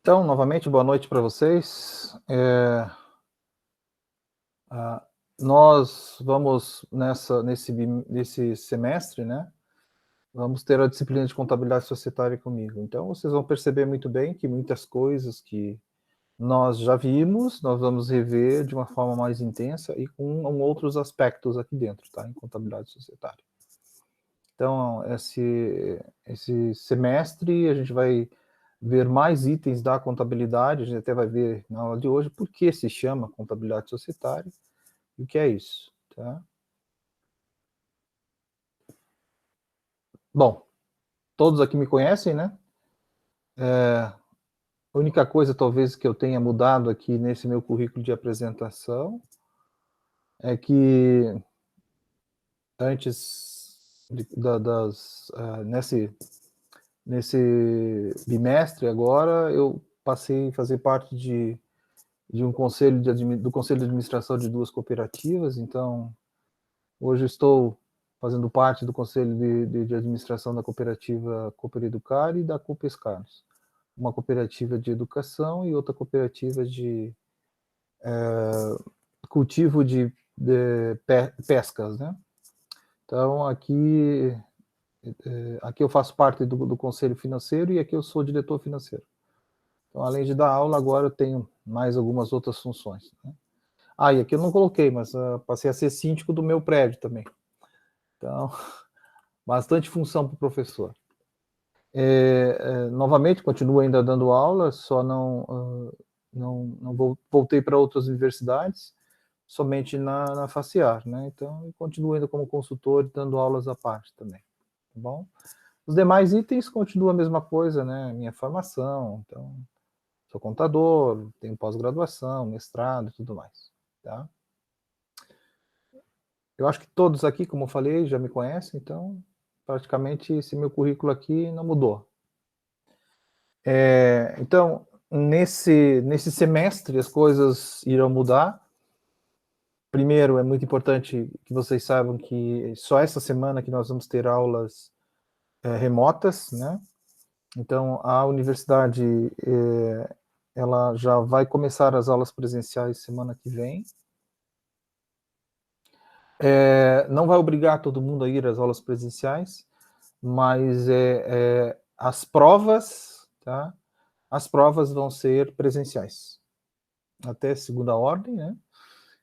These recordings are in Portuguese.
Então, novamente, boa noite para vocês. Nós vamos nesse semestre, né? Vamos ter a disciplina de contabilidade societária comigo. Então, vocês vão perceber muito bem que muitas coisas que nós já vimos, nós vamos rever de uma forma mais intensa e com outros aspectos aqui dentro, tá? Em contabilidade societária. Então, esse semestre a gente vai ver mais itens da contabilidade, a gente até vai ver na aula de hoje por que se chama contabilidade societária e o que é isso, tá? Bom, todos aqui me conhecem, né? A única coisa talvez que eu tenha mudado aqui nesse meu currículo de apresentação é que antes nesse bimestre agora eu passei a fazer parte de um conselho do conselho de administração de duas cooperativas. Então, hoje estou fazendo parte do conselho de administração da cooperativa Coopereducar e da Coopescaros, uma cooperativa de educação e outra cooperativa de cultivo de pescas, né? Então, aqui eu faço parte do conselho financeiro e aqui eu sou diretor financeiro. Então, além de dar aula, agora eu tenho mais algumas outras funções, né? E aqui eu não coloquei, mas passei a ser síndico do meu prédio também. Então, bastante função para o professor. Novamente, continuo ainda dando aula, só não voltei para outras universidades, somente na FACEAR, né? Então, continuo ainda como consultor, dando aulas à parte também, tá bom? Os demais itens continuam a mesma coisa, né? Minha formação, então, sou contador, tenho pós-graduação, mestrado e tudo mais, tá? Eu acho que todos aqui, como eu falei, já me conhecem, então praticamente esse meu currículo aqui não mudou. Então, nesse semestre as coisas irão mudar. Primeiro, é muito importante que vocês saibam que só essa semana que nós vamos ter aulas remotas, né? Então, a universidade ela já vai começar as aulas presenciais semana que vem. Não vai obrigar todo mundo a ir às aulas presenciais, mas as provas, tá? As provas vão ser presenciais, até segunda ordem, né?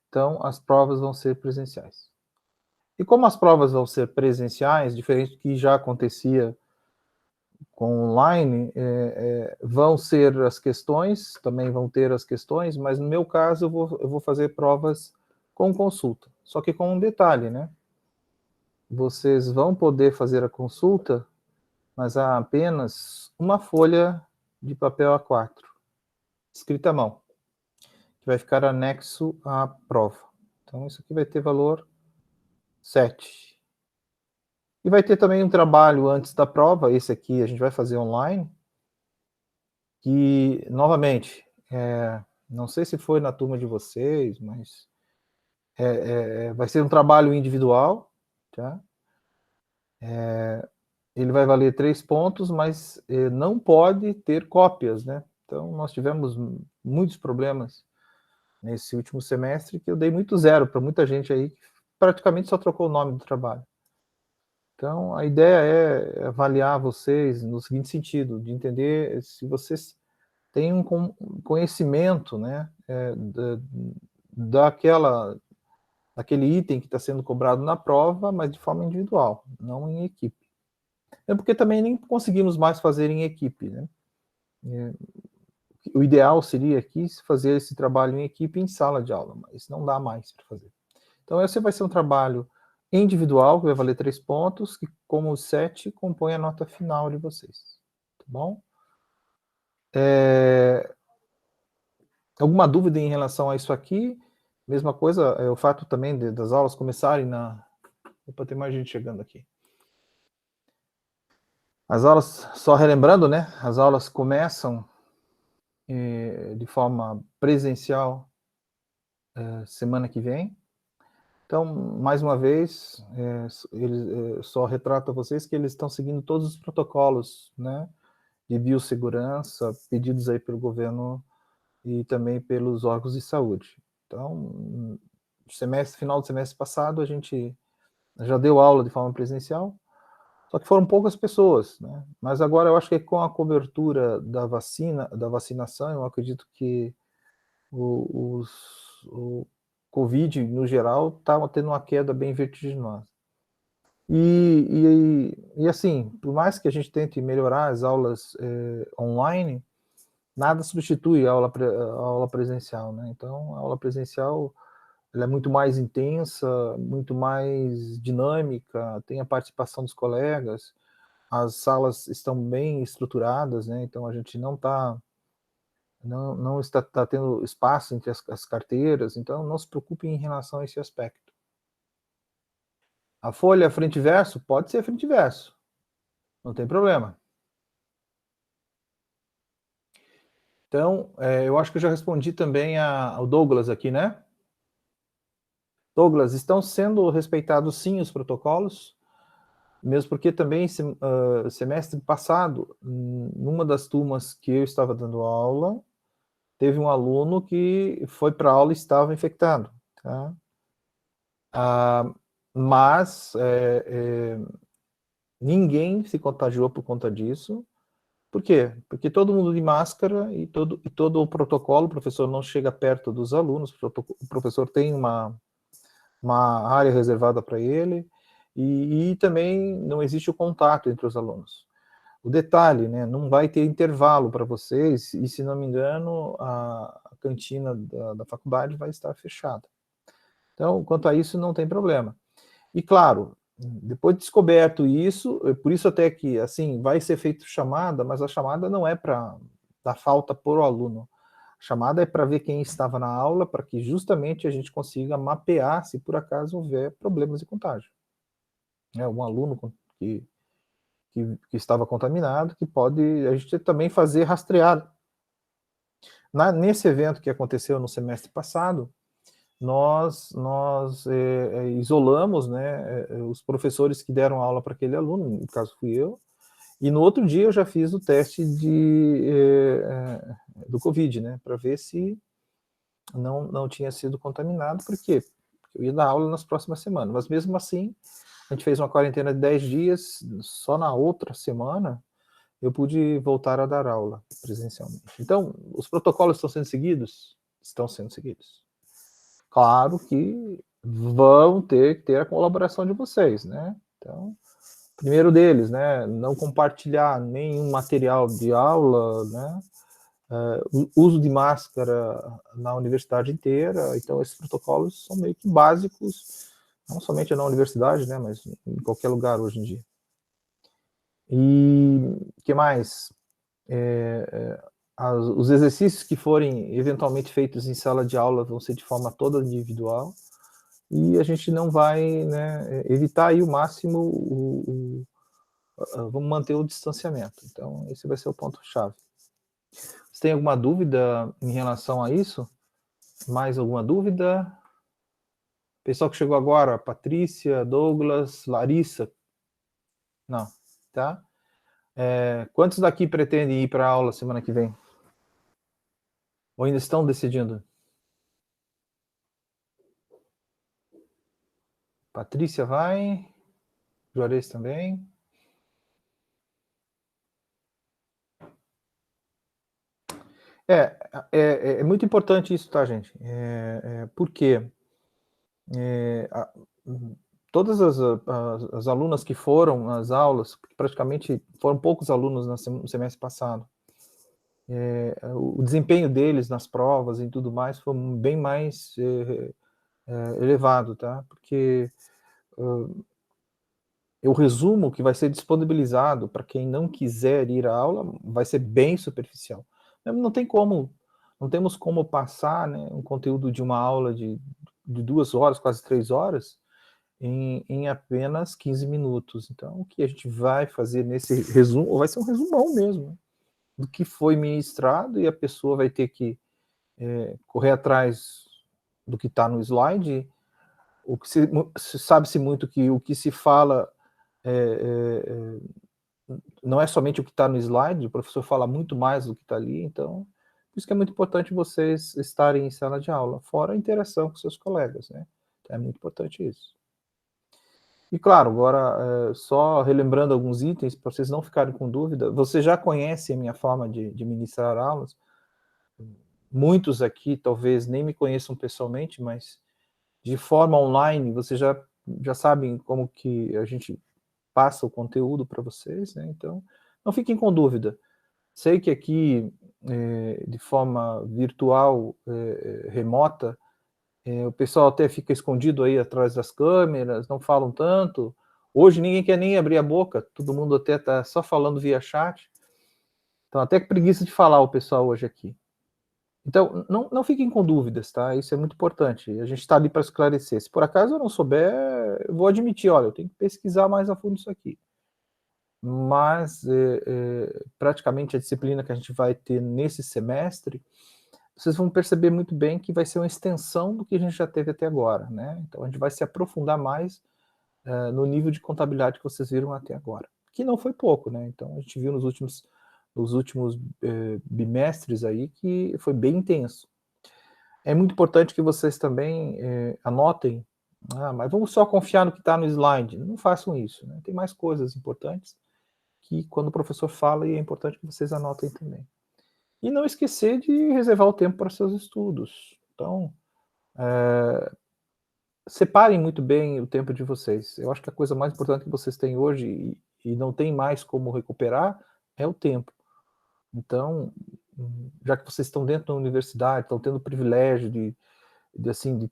Então, as provas vão ser presenciais. E como as provas vão ser presenciais, diferente do que já acontecia com online, vão ser as questões, também vão ter as questões, mas no meu caso eu vou fazer provas com consulta. Só que com um detalhe, né? Vocês vão poder fazer a consulta, mas há apenas uma folha de papel A4, escrita à mão, que vai ficar anexo à prova. Então, isso aqui vai ter valor 7. E vai ter também um trabalho antes da prova, esse aqui a gente vai fazer online, que, novamente, não sei se foi na turma de vocês, mas vai ser um trabalho individual, tá? Ele vai valer 3 pontos, mas não pode ter cópias, né? Então, nós tivemos muitos problemas nesse último semestre, que eu dei muito zero para muita gente aí, que praticamente só trocou o nome do trabalho. Então, a ideia é avaliar vocês no seguinte sentido, de entender se vocês têm um conhecimento, né, daquele item que está sendo cobrado na prova, mas de forma individual, não em equipe. É porque também nem conseguimos mais fazer em equipe, né? O ideal seria aqui fazer esse trabalho em equipe em sala de aula, mas não dá mais para fazer. Então, esse vai ser um trabalho individual, que vai valer 3 pontos, que como 7 compõe a nota final de vocês. Tá bom? Alguma dúvida em relação a isso aqui? Mesma coisa, o fato também das aulas começarem na... Opa, tem mais gente chegando aqui. As aulas, só relembrando, né? As aulas começam de forma presencial semana que vem. Então, mais uma vez, só retrato a vocês que eles estão seguindo todos os protocolos, né, de biossegurança pedidos aí pelo governo e também pelos órgãos de saúde. Então, final do semestre passado, a gente já deu aula de forma presencial, só que foram poucas pessoas, né? Mas agora eu acho que com a cobertura da vacinação, eu acredito que o Covid, no geral, está tendo uma queda bem vertiginosa. E assim, por mais que a gente tente melhorar as aulas online, nada substitui a aula presencial, né? Então, a aula presencial ela é muito mais intensa, muito mais dinâmica, tem a participação dos colegas, as salas estão bem estruturadas, né? Então a gente não está tendo espaço entre as carteiras, então não se preocupe em relação a esse aspecto. A folha frente e verso pode ser frente e verso, não tem problema. Então, eu acho que eu já respondi também ao Douglas aqui, né? Douglas, estão sendo respeitados sim os protocolos, mesmo porque também semestre passado, numa das turmas que eu estava dando aula, teve um aluno que foi para a aula e estava infectado, tá? Mas ninguém se contagiou por conta disso. Por quê? Porque todo mundo de máscara e todo o protocolo, o professor não chega perto dos alunos, o professor tem uma área reservada para ele, e também não existe o contato entre os alunos. O detalhe, né, não vai ter intervalo para vocês, e se não me engano, a cantina da faculdade vai estar fechada. Então, quanto a isso, não tem problema. E claro, depois de descoberto isso, por isso até que, assim, vai ser feita chamada, mas a chamada não é para dar falta por o aluno. A chamada é para ver quem estava na aula, para que justamente a gente consiga mapear se por acaso houver problemas de contágio. Um aluno que estava contaminado, que pode a gente também fazer rastrear. Nesse evento que aconteceu no semestre passado, nós isolamos, né, os professores que deram aula para aquele aluno, no caso fui eu, e no outro dia eu já fiz o teste do Covid, né, para ver se não tinha sido contaminado, por quê? Porque eu ia dar aula nas próximas semanas, mas mesmo assim, a gente fez uma quarentena de 10 dias, só na outra semana eu pude voltar a dar aula presencialmente. Então, os protocolos estão sendo seguidos? Estão sendo seguidos. Claro que vão ter que ter a colaboração de vocês, né? Então, primeiro deles, né? Não compartilhar nenhum material de aula, né? Uso de máscara na universidade inteira. Então, esses protocolos são meio que básicos, não somente na universidade, né? Mas em qualquer lugar hoje em dia. E o que mais? Os exercícios que forem eventualmente feitos em sala de aula vão ser de forma toda individual, e a gente não vai, né, evitar aí o máximo, vamos manter o distanciamento. Então, esse vai ser o ponto-chave. Você tem alguma dúvida em relação a isso? Mais alguma dúvida? Pessoal que chegou agora, Patrícia, Douglas, Larissa? Não, tá? Quantos daqui pretendem ir para a aula semana que vem? Ou ainda estão decidindo? Patrícia vai, Juarez também. É muito importante isso, tá, gente? Porque todas as alunas que foram às aulas, praticamente foram poucos alunos no semestre passado, o desempenho deles nas provas e tudo mais foi bem mais elevado, tá? Porque o resumo que vai ser disponibilizado para quem não quiser ir à aula vai ser bem superficial. Não temos como passar, né, um conteúdo de uma aula de 2 horas, quase 3 horas, em apenas 15 minutos. Então, o que a gente vai fazer nesse resumo, vai ser um resumão mesmo, né, do que foi ministrado, e a pessoa vai ter que correr atrás do que está no slide. Sabe-se muito que o que se fala não é somente o que está no slide, o professor fala muito mais do que está ali, então, por isso que é muito importante vocês estarem em sala de aula, fora a interação com seus colegas, né? É muito importante isso. E claro, agora, só relembrando alguns itens, para vocês não ficarem com dúvida, você já conhece a minha forma de ministrar aulas, muitos aqui talvez nem me conheçam pessoalmente, mas de forma online, vocês já sabem como que a gente passa o conteúdo para vocês, né? Então, não fiquem com dúvida. Sei que aqui, de forma virtual, remota, o pessoal até fica escondido aí atrás das câmeras, não falam tanto. Hoje ninguém quer nem abrir a boca, todo mundo até está só falando via chat. Então, até que preguiça de falar o pessoal hoje aqui. Então, não fiquem com dúvidas, tá? Isso é muito importante. A gente está ali para esclarecer. Se por acaso eu não souber, eu vou admitir, olha, eu tenho que pesquisar mais a fundo isso aqui. Mas, praticamente, a disciplina que a gente vai ter nesse semestre, vocês vão perceber muito bem que vai ser uma extensão do que a gente já teve até agora, né? Então, a gente vai se aprofundar mais no nível de contabilidade que vocês viram até agora. Que não foi pouco, né? Então, a gente viu nos últimos bimestres aí que foi bem intenso. É muito importante que vocês também anotem, mas vamos só confiar no que está no slide. Não façam isso, né? Tem mais coisas importantes que quando o professor fala, e é importante que vocês anotem também. E não esquecer de reservar o tempo para seus estudos. Então, separem muito bem o tempo de vocês. Eu acho que a coisa mais importante que vocês têm hoje, e não tem mais como recuperar, é o tempo. Então, já que vocês estão dentro da universidade, estão tendo o privilégio de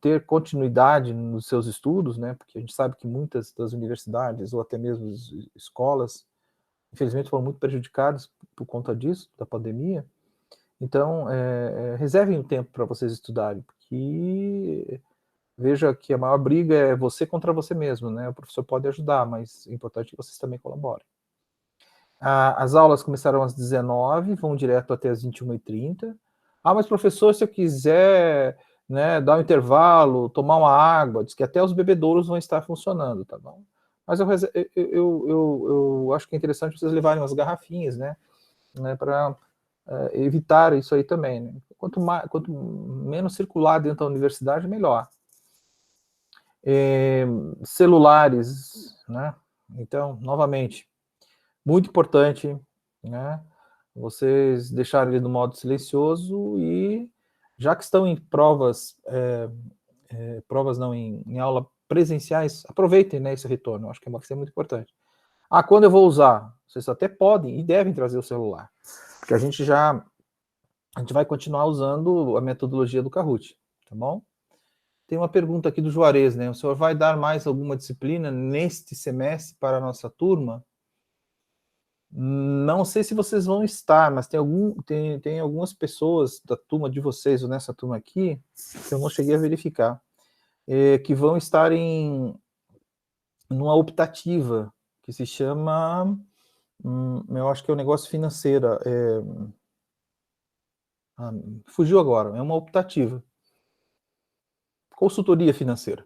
ter continuidade nos seus estudos, né? Porque a gente sabe que muitas das universidades, ou até mesmo escolas, infelizmente foram muito prejudicadas por conta disso, da pandemia. Então, reservem o tempo para vocês estudarem, porque veja que a maior briga é você contra você mesmo, né? O professor pode ajudar, mas é importante que vocês também colaborem. As aulas começaram às 19h, vão direto até às 21h30. Mas professor, se eu quiser, né, dar um intervalo, tomar uma água, diz que até os bebedouros vão estar funcionando, tá bom? Mas eu acho que é interessante vocês levarem umas garrafinhas, né, para evitar isso aí também, né? Quanto menos circular dentro da universidade, melhor. Celulares, né? Então, novamente, muito importante, né? Vocês deixarem ele no modo silencioso e, já que estão em provas, provas não, em aula presenciais, aproveitem, né, esse retorno, eu acho que vai ser muito importante. Quando eu vou usar? Vocês até podem e devem trazer o celular, porque a gente vai continuar usando a metodologia do Kahoot, tá bom? Tem uma pergunta aqui do Juarez, né? O senhor vai dar mais alguma disciplina neste semestre para a nossa turma? Não sei se vocês vão estar, mas tem algumas pessoas da turma de vocês, ou nessa turma aqui, que eu não cheguei a verificar, que vão estar numa optativa, que se chama, eu acho que é um negócio financeiro, fugiu agora, é uma optativa. Consultoria financeira.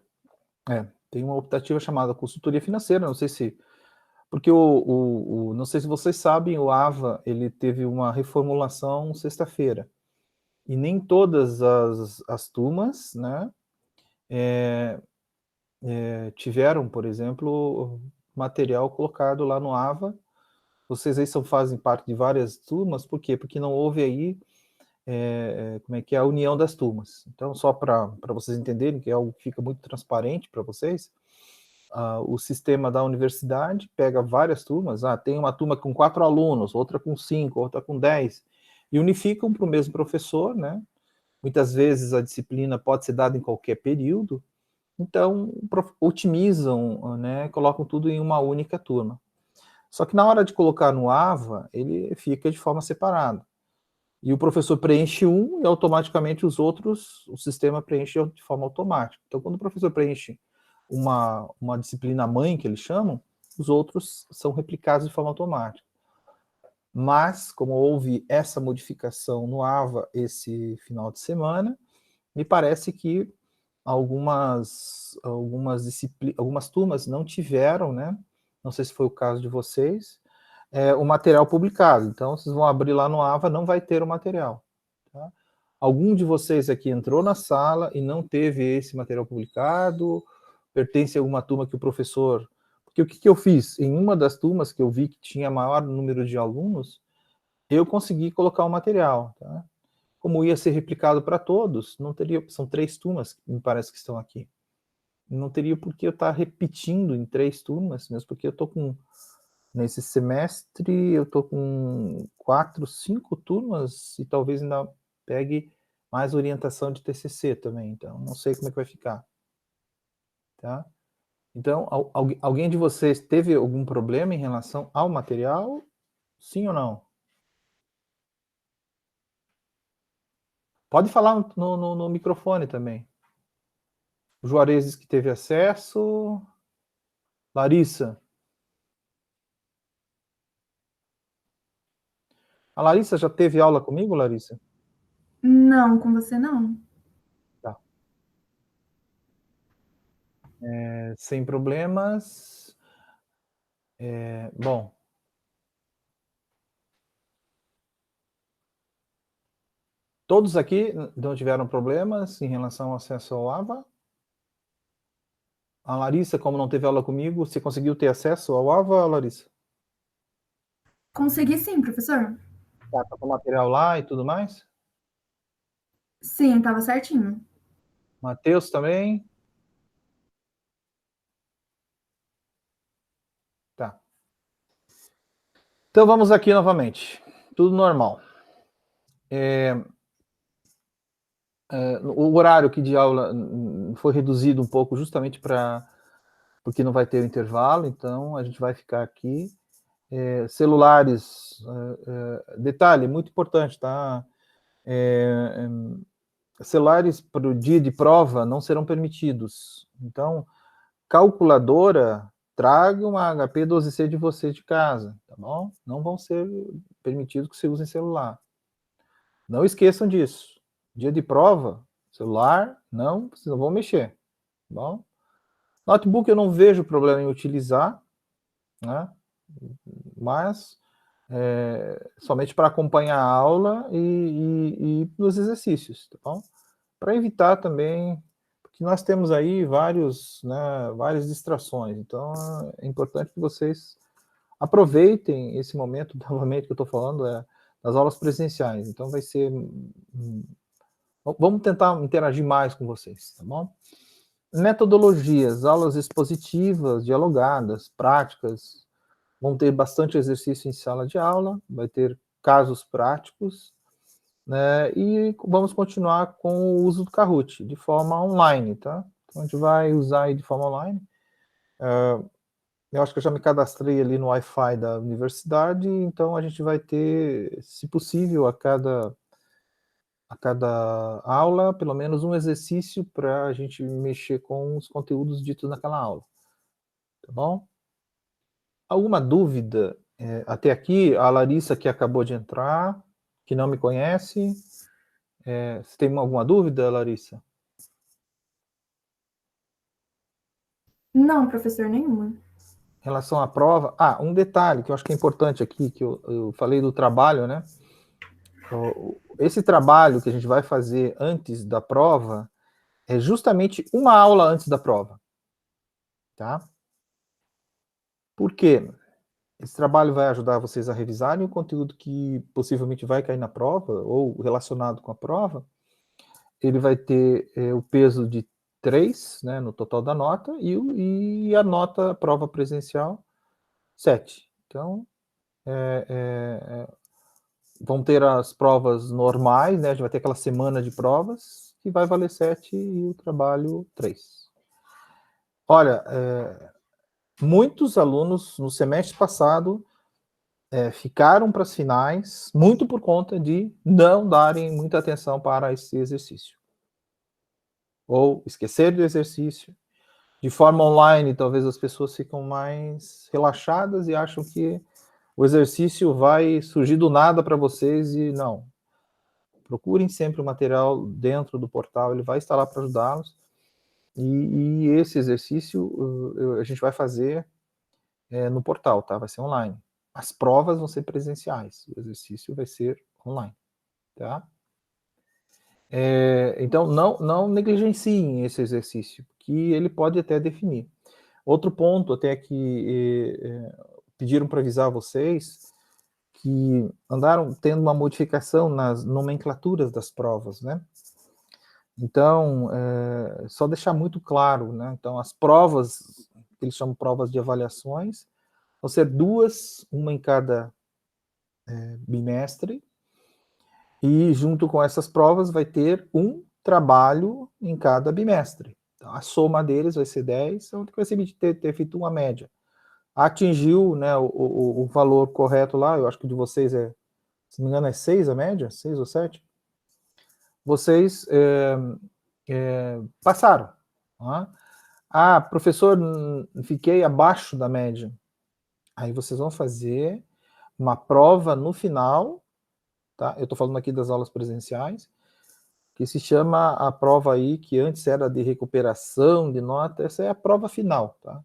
Tem uma optativa chamada consultoria financeira, não sei se... Porque não sei se vocês sabem, o AVA, ele teve uma reformulação sexta-feira. E nem todas as turmas, né, tiveram, por exemplo, material colocado lá no AVA. Vocês aí fazem parte de várias turmas, por quê? Porque não houve aí, como é que é, a união das turmas. Então, só para vocês entenderem, que é algo que fica muito transparente para vocês, o sistema da universidade pega várias turmas, tem uma turma com 4 alunos, outra com 5, outra com 10, e unificam para o mesmo professor, né? Muitas vezes a disciplina pode ser dada em qualquer período, então otimizam, né? Colocam tudo em uma única turma. Só que na hora de colocar no AVA, ele fica de forma separada. E o professor preenche um e automaticamente os outros, o sistema preenche de forma automática. Então, quando o professor preenche uma disciplina mãe, que eles chamam, os outros são replicados de forma automática. Mas, como houve essa modificação no AVA esse final de semana, me parece que algumas turmas não tiveram, né? Não sei se foi o caso de vocês, o material publicado. Então, vocês vão abrir lá no AVA, não vai ter o material. Tá? Algum de vocês aqui entrou na sala e não teve esse material publicado? Pertence a alguma turma que o professor... Porque o que eu fiz? Em uma das turmas que eu vi que tinha maior número de alunos, eu consegui colocar o material. Tá? Como ia ser replicado para todos, não teria... São 3 turmas, me parece que estão aqui. Não teria por que eu estar repetindo em 3 turmas, mesmo porque eu estou com... Nesse semestre, eu estou com 4, 5 turmas e talvez ainda pegue mais orientação de TCC também. Então, não sei como é que vai ficar. Tá? Então, alguém de vocês teve algum problema em relação ao material? Sim ou não? Pode falar no microfone também. O Juarez diz que teve acesso. Larissa. A Larissa já teve aula comigo, Larissa? Não, com você não. Tá. Sem problemas. Bom. Todos aqui não tiveram problemas em relação ao acesso ao AVA? A Larissa, como não teve aula comigo, você conseguiu ter acesso ao AVA, Larissa? Consegui sim, professor. Tá com o material lá e tudo mais? Sim, estava certinho. Matheus também? Tá. Então vamos aqui novamente. Tudo normal. O horário aqui de aula foi reduzido um pouco justamente porque não vai ter o intervalo, então a gente vai ficar aqui. Celulares, detalhe muito importante, tá? Celulares para o dia de prova não serão permitidos. Então, calculadora, traga uma HP 12C de você de casa, tá bom? Não vão ser permitidos que você use celular. Não esqueçam disso. Dia de prova, celular, não, vocês não vão mexer, tá bom? Notebook eu não vejo problema em utilizar, né? Mas somente para acompanhar a aula e nos exercícios, tá bom? Para evitar também, porque nós temos aí várias distrações, então é importante que vocês aproveitem esse momento, novamente, que eu estou falando, das aulas presenciais, então vai ser... Vamos tentar interagir mais com vocês, tá bom? Metodologias, aulas expositivas, dialogadas, práticas, vão ter bastante exercício em sala de aula, vai ter casos práticos, né, e vamos continuar com o uso do Kahoot, de forma online, tá? Então, a gente vai usar aí de forma online. Eu acho que eu já me cadastrei ali no Wi-Fi da universidade, então a gente vai ter, se possível, a cada aula, pelo menos um exercício para a gente mexer com os conteúdos ditos naquela aula, tá bom? Alguma dúvida? Até aqui, a Larissa, que acabou de entrar, que não me conhece, você tem alguma dúvida, Larissa? Não, professor, nenhuma. Em relação à prova, um detalhe que eu acho que é importante aqui, que eu falei do trabalho, né? Esse trabalho que a gente vai fazer antes da prova é justamente uma aula antes da prova, tá? Por quê? Esse trabalho vai ajudar vocês a revisarem o conteúdo que possivelmente vai cair na prova, ou relacionado com a prova. Ele vai ter o peso de 3, né, no total da nota, e a nota prova presencial, 7. Então, vão ter as provas normais, né, a gente vai ter aquela semana de provas, que vai valer 7 e o trabalho 3. Olha, muitos alunos no semestre passado ficaram para as finais, muito por conta de não darem muita atenção para esse exercício. Ou esquecer do exercício. De forma online, talvez as pessoas ficam mais relaxadas e acham que o exercício vai surgir do nada para vocês e não. Procurem sempre o material dentro do portal, ele vai estar lá para ajudá-los. E esse exercício a gente vai fazer no portal, tá? Vai ser online. as provas vão ser presenciais, o exercício vai ser online, tá? Então, não negligenciem esse exercício, que ele pode até definir. Outro ponto, até que pediram para avisar vocês, que andaram tendo uma modificação nas nomenclaturas das provas, né? Então, só deixar muito claro, né? Então, as provas, que eles chamam provas de avaliações, vão ser 2, uma em cada bimestre, e junto com essas provas vai ter um trabalho em cada bimestre. Então, a soma deles vai ser 10, então vai ser ter feito uma média. Atingiu, né, o valor correto lá, eu acho que de vocês se não me engano, é 6 a média? 6 ou 7? Vocês passaram. Tá? Ah, professor, fiquei abaixo da média. Aí vocês vão fazer uma prova no final, tá? Eu estou falando aqui das aulas presenciais, que se chama a prova aí, que antes era de recuperação de nota, essa é a prova final, tá?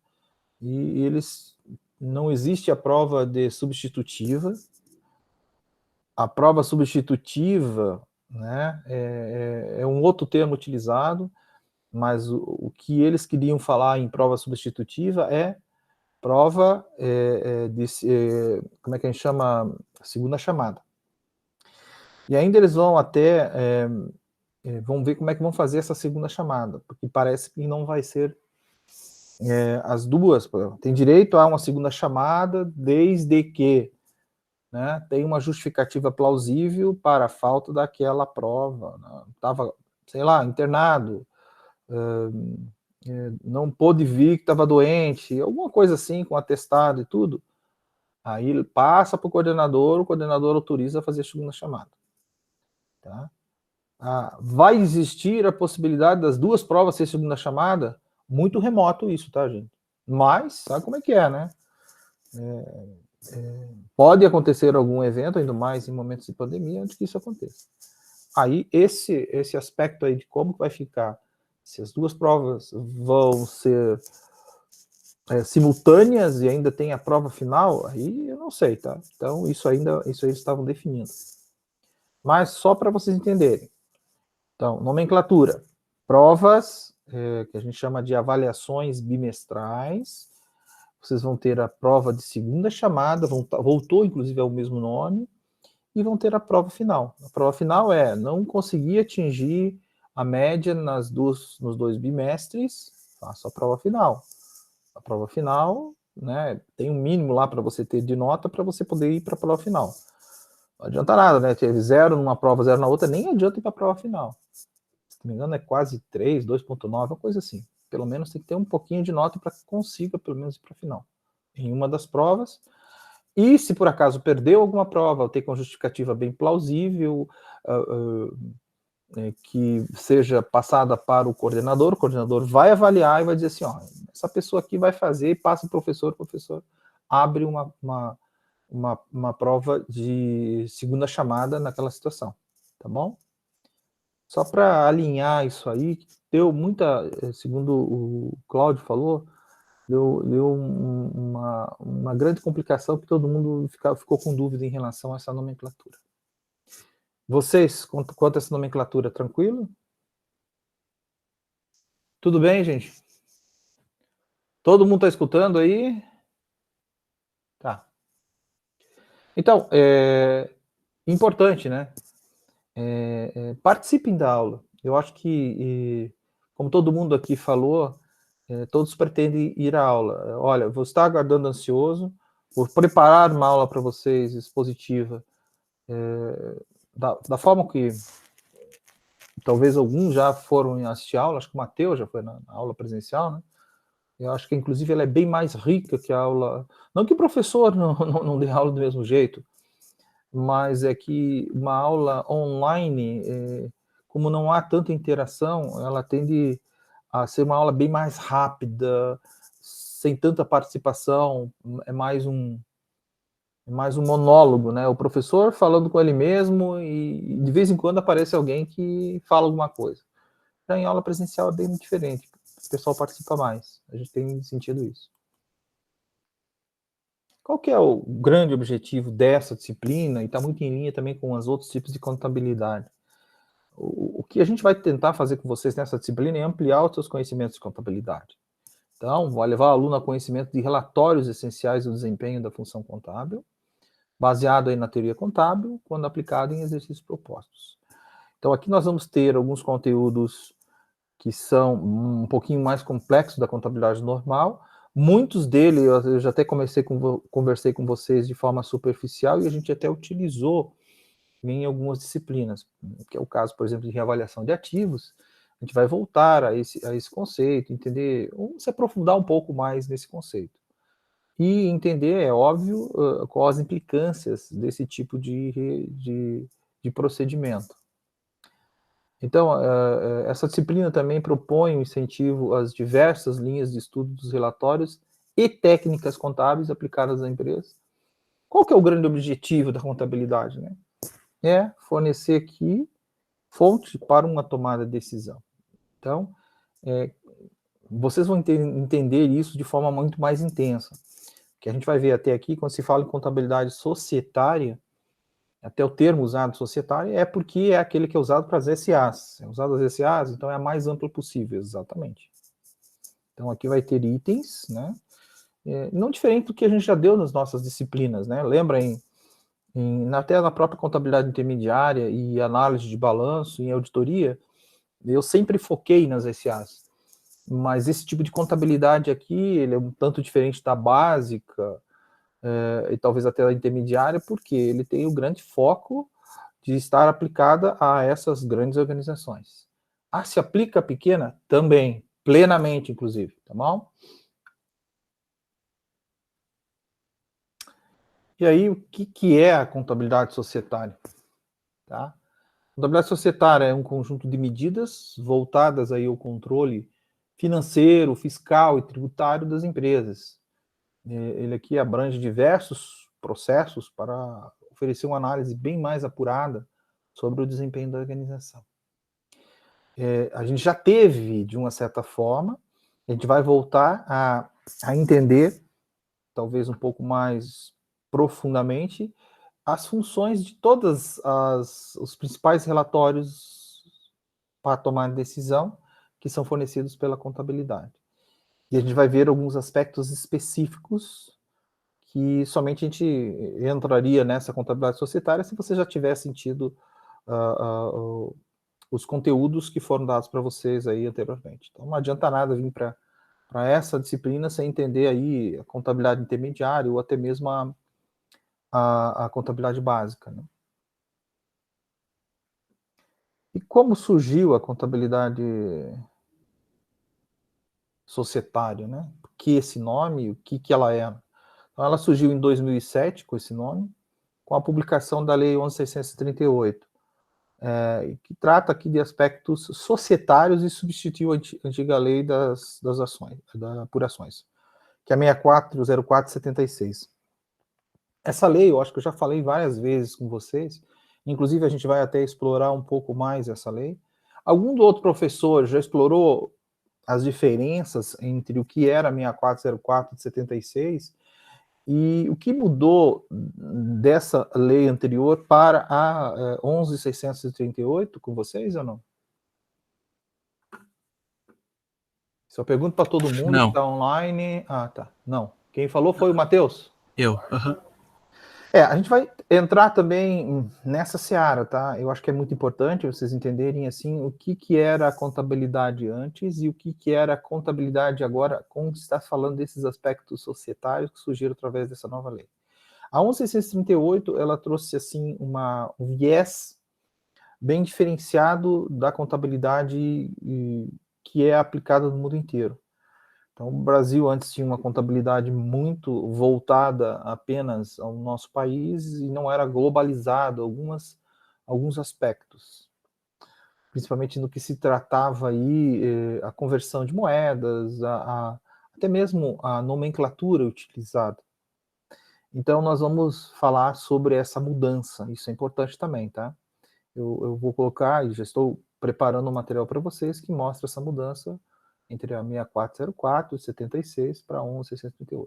E eles, não existe a prova de substitutiva. A prova substitutiva, né, é um outro termo utilizado, mas o que eles queriam falar em prova substitutiva é prova como é que a gente chama? Segunda chamada. E ainda eles vão até, vão ver como é que vão fazer essa segunda chamada, porque parece que não vai ser as duas. Tem direito a uma segunda chamada, desde que, né, tem uma justificativa plausível para a falta daquela prova. Estava, sei lá, internado, não pôde vir que estava doente, alguma coisa assim, com atestado e tudo. Aí ele passa para o coordenador autoriza a fazer a segunda chamada. Tá? Vai existir a possibilidade das duas provas ser segunda chamada? Muito remoto isso, tá, gente? Mas, sabe como é que é, né? Pode acontecer algum evento, ainda mais em momentos de pandemia, antes que isso aconteça. Aí, esse aspecto aí de como vai ficar, se as duas provas vão ser simultâneas e ainda tem a prova final, aí eu não sei, tá? Então, isso aí eles estavam definindo. Mas só para vocês entenderem. Então, nomenclatura. Provas, que a gente chama de avaliações bimestrais. Vocês vão ter a prova de segunda chamada, voltou inclusive ao mesmo nome, e vão ter a prova final. A prova final não conseguir atingir a média nos 2 bimestres, faça a prova final. A prova final, né, tem um mínimo lá para você ter de nota para você poder ir para a prova final. Não adianta nada, né? Teve 0 numa prova, 0 na outra, nem adianta ir para a prova final. Se não me engano, é quase 3, 2,9, uma coisa assim. Pelo menos tem que ter um pouquinho de nota para que consiga, pelo menos, ir para a final. Em uma das provas. E se por acaso perdeu alguma prova, ou tem com justificativa bem plausível, que seja passada para o coordenador vai avaliar e vai dizer assim, ó, essa pessoa aqui vai fazer, passa o professor abre uma prova de segunda chamada naquela situação, tá bom? Só para alinhar isso aí, deu muita, segundo o Cláudio falou, deu uma grande complicação, que todo mundo ficou com dúvida em relação a essa nomenclatura. Vocês, quanto a essa nomenclatura, tranquilo? Tudo bem, gente? Todo mundo está escutando aí? Tá. Então, importante, né? Participem da aula. Eu acho que, como todo mundo aqui falou, todos pretendem ir à aula. Olha, vou estar aguardando ansioso, vou preparar uma aula para vocês expositiva, da forma que talvez alguns já foram assistir a aula, acho que o Matheus já foi na aula presencial, né? Eu acho que, inclusive, ela é bem mais rica que a aula... Não que o professor não dê aula do mesmo jeito, mas é que uma aula online, como não há tanta interação, ela tende a ser uma aula bem mais rápida, sem tanta participação, é mais um monólogo, né? O professor falando com ele mesmo e de vez em quando aparece alguém que fala alguma coisa. Já em aula presencial é bem diferente, o pessoal participa mais, a gente tem sentido isso. Qual que é o grande objetivo dessa disciplina? E está muito em linha também com os outros tipos de contabilidade. O que a gente vai tentar fazer com vocês nessa disciplina é ampliar os seus conhecimentos de contabilidade. Então, vai levar o aluno a conhecimento de relatórios essenciais do desempenho da função contábil, baseado aí na teoria contábil, quando aplicado em exercícios propostos. Então, aqui nós vamos ter alguns conteúdos que são um pouquinho mais complexos da contabilidade normal. Muitos deles eu já até conversei com vocês de forma superficial e a gente até utilizou em algumas disciplinas, que é o caso, por exemplo, de reavaliação de ativos. A gente vai voltar a esse conceito, entender, se aprofundar um pouco mais nesse conceito. E entender, é óbvio, quais as implicâncias desse tipo de procedimento. Então, essa disciplina também propõe um incentivo às diversas linhas de estudo dos relatórios e técnicas contábeis aplicadas à empresa. Qual que é o grande objetivo da contabilidade, né? É fornecer aqui fonte para uma tomada de decisão. Então, vocês vão entender isso de forma muito mais intensa. O que a gente vai ver até aqui, quando se fala em contabilidade societária, até o termo usado societária é porque é aquele que é usado para as SAs. É usado as SAs, então é a mais ampla possível, exatamente. Então aqui vai ter itens, né? Não diferente do que a gente já deu nas nossas disciplinas, né? Lembra até na própria contabilidade intermediária e análise de balanço, em auditoria, eu sempre foquei nas SAs. Mas esse tipo de contabilidade aqui, ele é um tanto diferente da básica, e talvez até da intermediária, porque ele tem o grande foco de estar aplicada a essas grandes organizações. Se aplica a pequena? Também, plenamente, inclusive, tá bom? E aí, o que é a contabilidade societária? Tá? A contabilidade societária é um conjunto de medidas voltadas aí ao controle financeiro, fiscal e tributário das empresas. Ele aqui abrange diversos processos para oferecer uma análise bem mais apurada sobre o desempenho da organização. A gente já teve, de uma certa forma, a gente vai voltar a entender, talvez um pouco mais profundamente, as funções de todos os principais relatórios para tomar decisão que são fornecidos pela contabilidade. E a gente vai ver alguns aspectos específicos que somente a gente entraria nessa contabilidade societária se você já tivesse sentido os conteúdos que foram dados para vocês aí anteriormente. Então não adianta nada vir para essa disciplina sem entender aí a contabilidade intermediária ou até mesmo a contabilidade básica, né? E como surgiu a contabilidade societária, né? Por que esse nome? O que ela é? Então, ela surgiu em 2007 com esse nome, com a publicação da Lei 11.638, que trata aqui de aspectos societários e substituiu a antiga lei das apurações, que é a 6404/76. Essa lei, eu acho que eu já falei várias vezes com vocês, inclusive a gente vai até explorar um pouco mais essa lei. Algum outro professor já explorou as diferenças entre o que era a 6404 de 76 e o que mudou dessa lei anterior para a 11.638 com vocês ou não? Se eu pergunto para todo mundo que Não. está online... tá. Não. Quem falou foi o Matheus? Eu. A gente vai entrar também nessa seara, tá? Eu acho que é muito importante vocês entenderem, assim, o que era a contabilidade antes e o que era a contabilidade agora, como está falando desses aspectos societários que surgiram através dessa nova lei. A 11.638, ela trouxe, assim, um viés bem diferenciado da contabilidade que é aplicada no mundo inteiro. Então, o Brasil antes tinha uma contabilidade muito voltada apenas ao nosso país e não era globalizado alguns aspectos, principalmente no que se tratava aí a conversão de moedas, até mesmo a nomenclatura utilizada. Então, nós vamos falar sobre essa mudança, isso é importante também, tá? Eu vou colocar, e já estou preparando um material para vocês que mostra essa mudança entre a 6404 e 76 para 11.638.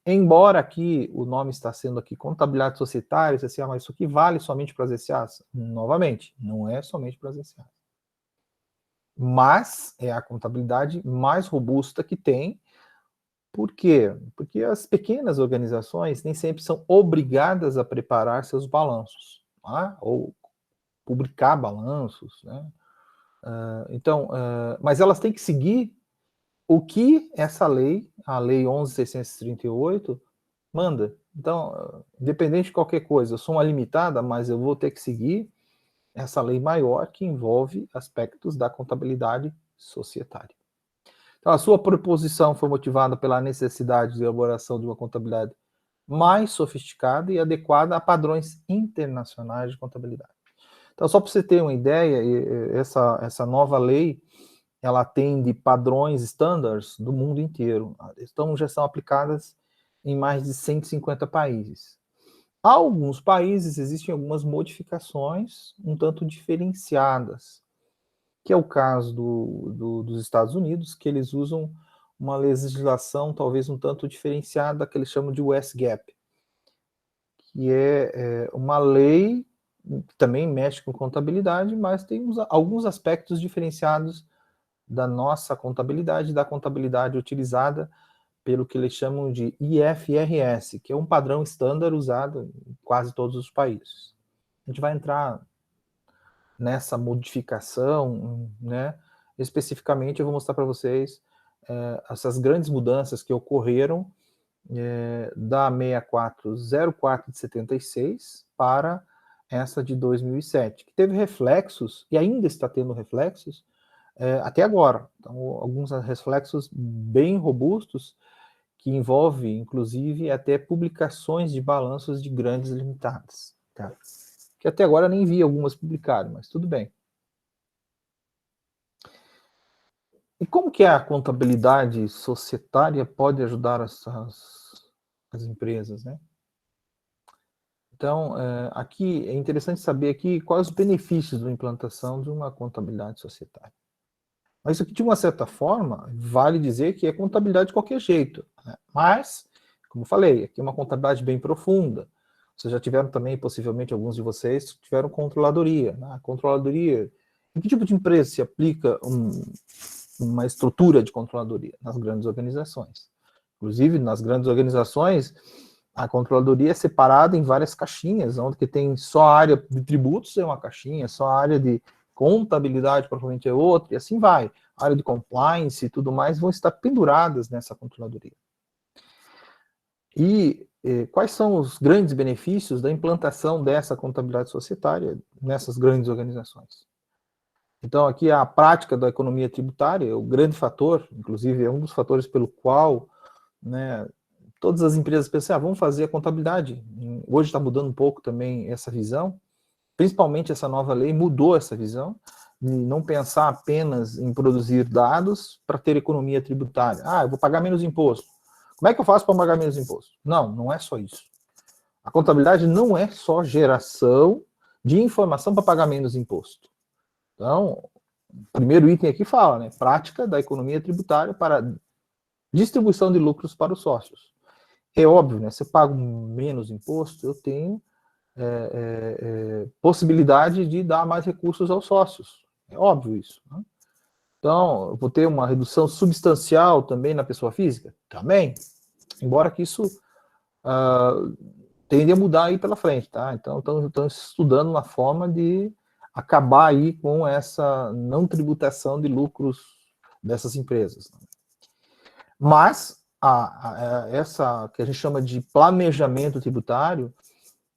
Embora aqui o nome está sendo aqui contabilidade societária, você assim, mas isso aqui vale somente para as SAs? Novamente, não é somente para as SAs. Mas é a contabilidade mais robusta que tem. Por quê? Porque as pequenas organizações nem sempre são obrigadas a preparar seus balanços, tá? Ou publicar balanços, né? Então, mas elas têm que seguir o que essa lei, a Lei 11.638, manda. Então, independente de qualquer coisa, eu sou uma limitada, mas eu vou ter que seguir essa lei maior que envolve aspectos da contabilidade societária. Então, a sua proposição foi motivada pela necessidade de elaboração de uma contabilidade mais sofisticada e adequada a padrões internacionais de contabilidade. Então, só para você ter uma ideia, essa nova lei, ela atende padrões standards do mundo inteiro. Então, já são aplicadas em mais de 150 países. Alguns países existem algumas modificações um tanto diferenciadas, que é o caso dos Estados Unidos, que eles usam uma legislação talvez um tanto diferenciada, que eles chamam de US GAAP, que é uma lei que também mexe com contabilidade, mas tem alguns aspectos diferenciados da nossa contabilidade, da contabilidade utilizada pelo que eles chamam de IFRS, que é um padrão estándar usado em quase todos os países. A gente vai entrar nessa modificação, né? Especificamente, eu vou mostrar para vocês essas grandes mudanças que ocorreram da 6404 de 76 para essa de 2007, que teve reflexos, e ainda está tendo reflexos, até agora. Então, alguns reflexos bem robustos, que envolve, inclusive, até publicações de balanços de grandes limitadas. Tá? Que até agora nem vi algumas publicadas, mas tudo bem. E como que a contabilidade societária pode ajudar as empresas, né? Então, aqui é interessante saber aqui quais os benefícios da implantação de uma contabilidade societária. Mas isso aqui, de uma certa forma, vale dizer que é contabilidade de qualquer jeito, né? Mas, como falei, aqui é uma contabilidade bem profunda. Vocês já tiveram também, possivelmente, alguns de vocês tiveram controladoria. Né? A controladoria, em que tipo de empresa se aplica uma estrutura de controladoria? Nas grandes organizações. Inclusive, nas grandes organizações, a controladoria é separada em várias caixinhas, onde tem só a área de tributos é uma caixinha, só a área de contabilidade propriamente é outra, e assim vai. A área de compliance e tudo mais vão estar penduradas nessa controladoria. E quais são os grandes benefícios da implantação dessa contabilidade societária nessas grandes organizações? Então, aqui a prática da economia tributária é o grande fator, inclusive é um dos fatores pelo qual, né, todas as empresas pensam, vamos fazer a contabilidade. Hoje está mudando um pouco também essa visão, principalmente essa nova lei mudou essa visão, de não pensar apenas em produzir dados para ter economia tributária. Eu vou pagar menos imposto. Como é que eu faço para pagar menos imposto? Não, não é só isso. A contabilidade não é só geração de informação para pagar menos imposto. Então, o primeiro item aqui fala, né? Prática da economia tributária para distribuição de lucros para os sócios. É óbvio, né? Se eu pago menos imposto, eu tenho possibilidade de dar mais recursos aos sócios. É óbvio isso. Né? Então, eu vou ter uma redução substancial também na pessoa física? Também. Embora que isso tende a mudar aí pela frente, tá? Então, estão estudando uma forma de acabar aí com essa não tributação de lucros dessas empresas. Mas, essa que a gente chama de planejamento tributário,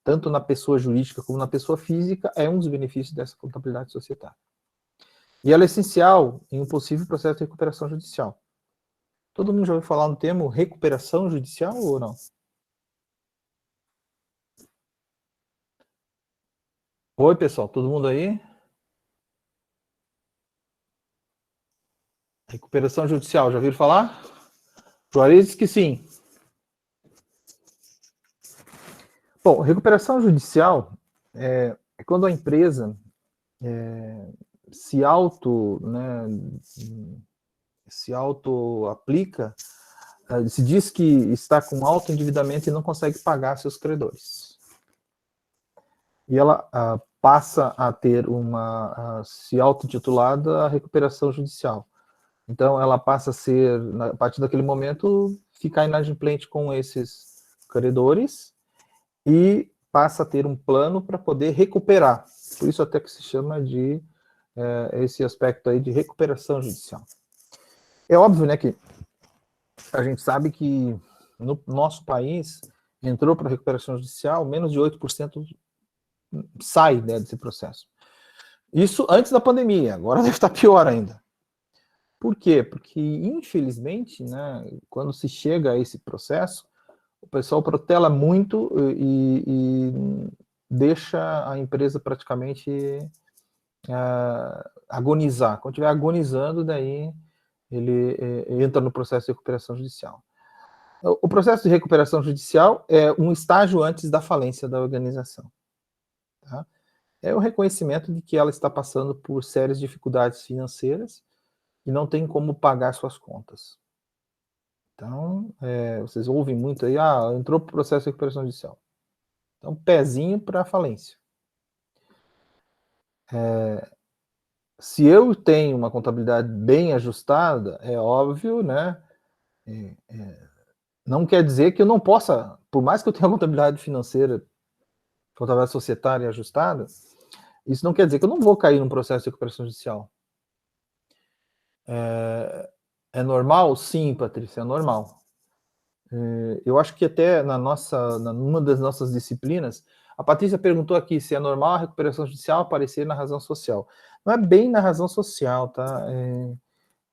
tanto na pessoa jurídica como na pessoa física, é um dos benefícios dessa contabilidade societária. E ela é essencial em um possível processo de recuperação judicial. Todo mundo já ouviu falar no termo recuperação judicial ou não? Oi, pessoal, todo mundo aí? Recuperação judicial, já ouviram falar? Juarez diz que sim. Bom, recuperação judicial é quando a empresa se auto aplica se diz que está com alto endividamento e não consegue pagar seus credores. E ela passa a ter se auto-intitulada recuperação judicial. Então, ela passa a ser, a partir daquele momento, ficar inadimplente com esses credores e passa a ter um plano para poder recuperar. Por isso até que se chama de esse aspecto aí de recuperação judicial. É óbvio, né, que a gente sabe que no nosso país entrou para a recuperação judicial, menos de 8% sai, né, desse processo. Isso antes da pandemia, agora deve estar pior ainda. Por quê? Porque, infelizmente, né, quando se chega a esse processo, o pessoal protela muito e deixa a empresa praticamente agonizar. Quando estiver agonizando, daí ele entra no processo de recuperação judicial. O processo de recuperação judicial é um estágio antes da falência da organização. Tá? É o reconhecimento de que ela está passando por sérias dificuldades financeiras e não tem como pagar suas contas. Então, vocês ouvem muito aí, entrou para o processo de recuperação judicial. Então, pezinho para a falência. Se eu tenho uma contabilidade bem ajustada, é óbvio, né? Não quer dizer que eu não possa, por mais que eu tenha uma contabilidade financeira, contabilidade societária ajustada, isso não quer dizer que eu não vou cair num processo de recuperação judicial. É normal? Sim, Patrícia, é normal. Eu acho que até numa das nossas disciplinas, a Patrícia perguntou aqui se é normal a recuperação judicial aparecer na razão social. Não é bem na razão social, tá?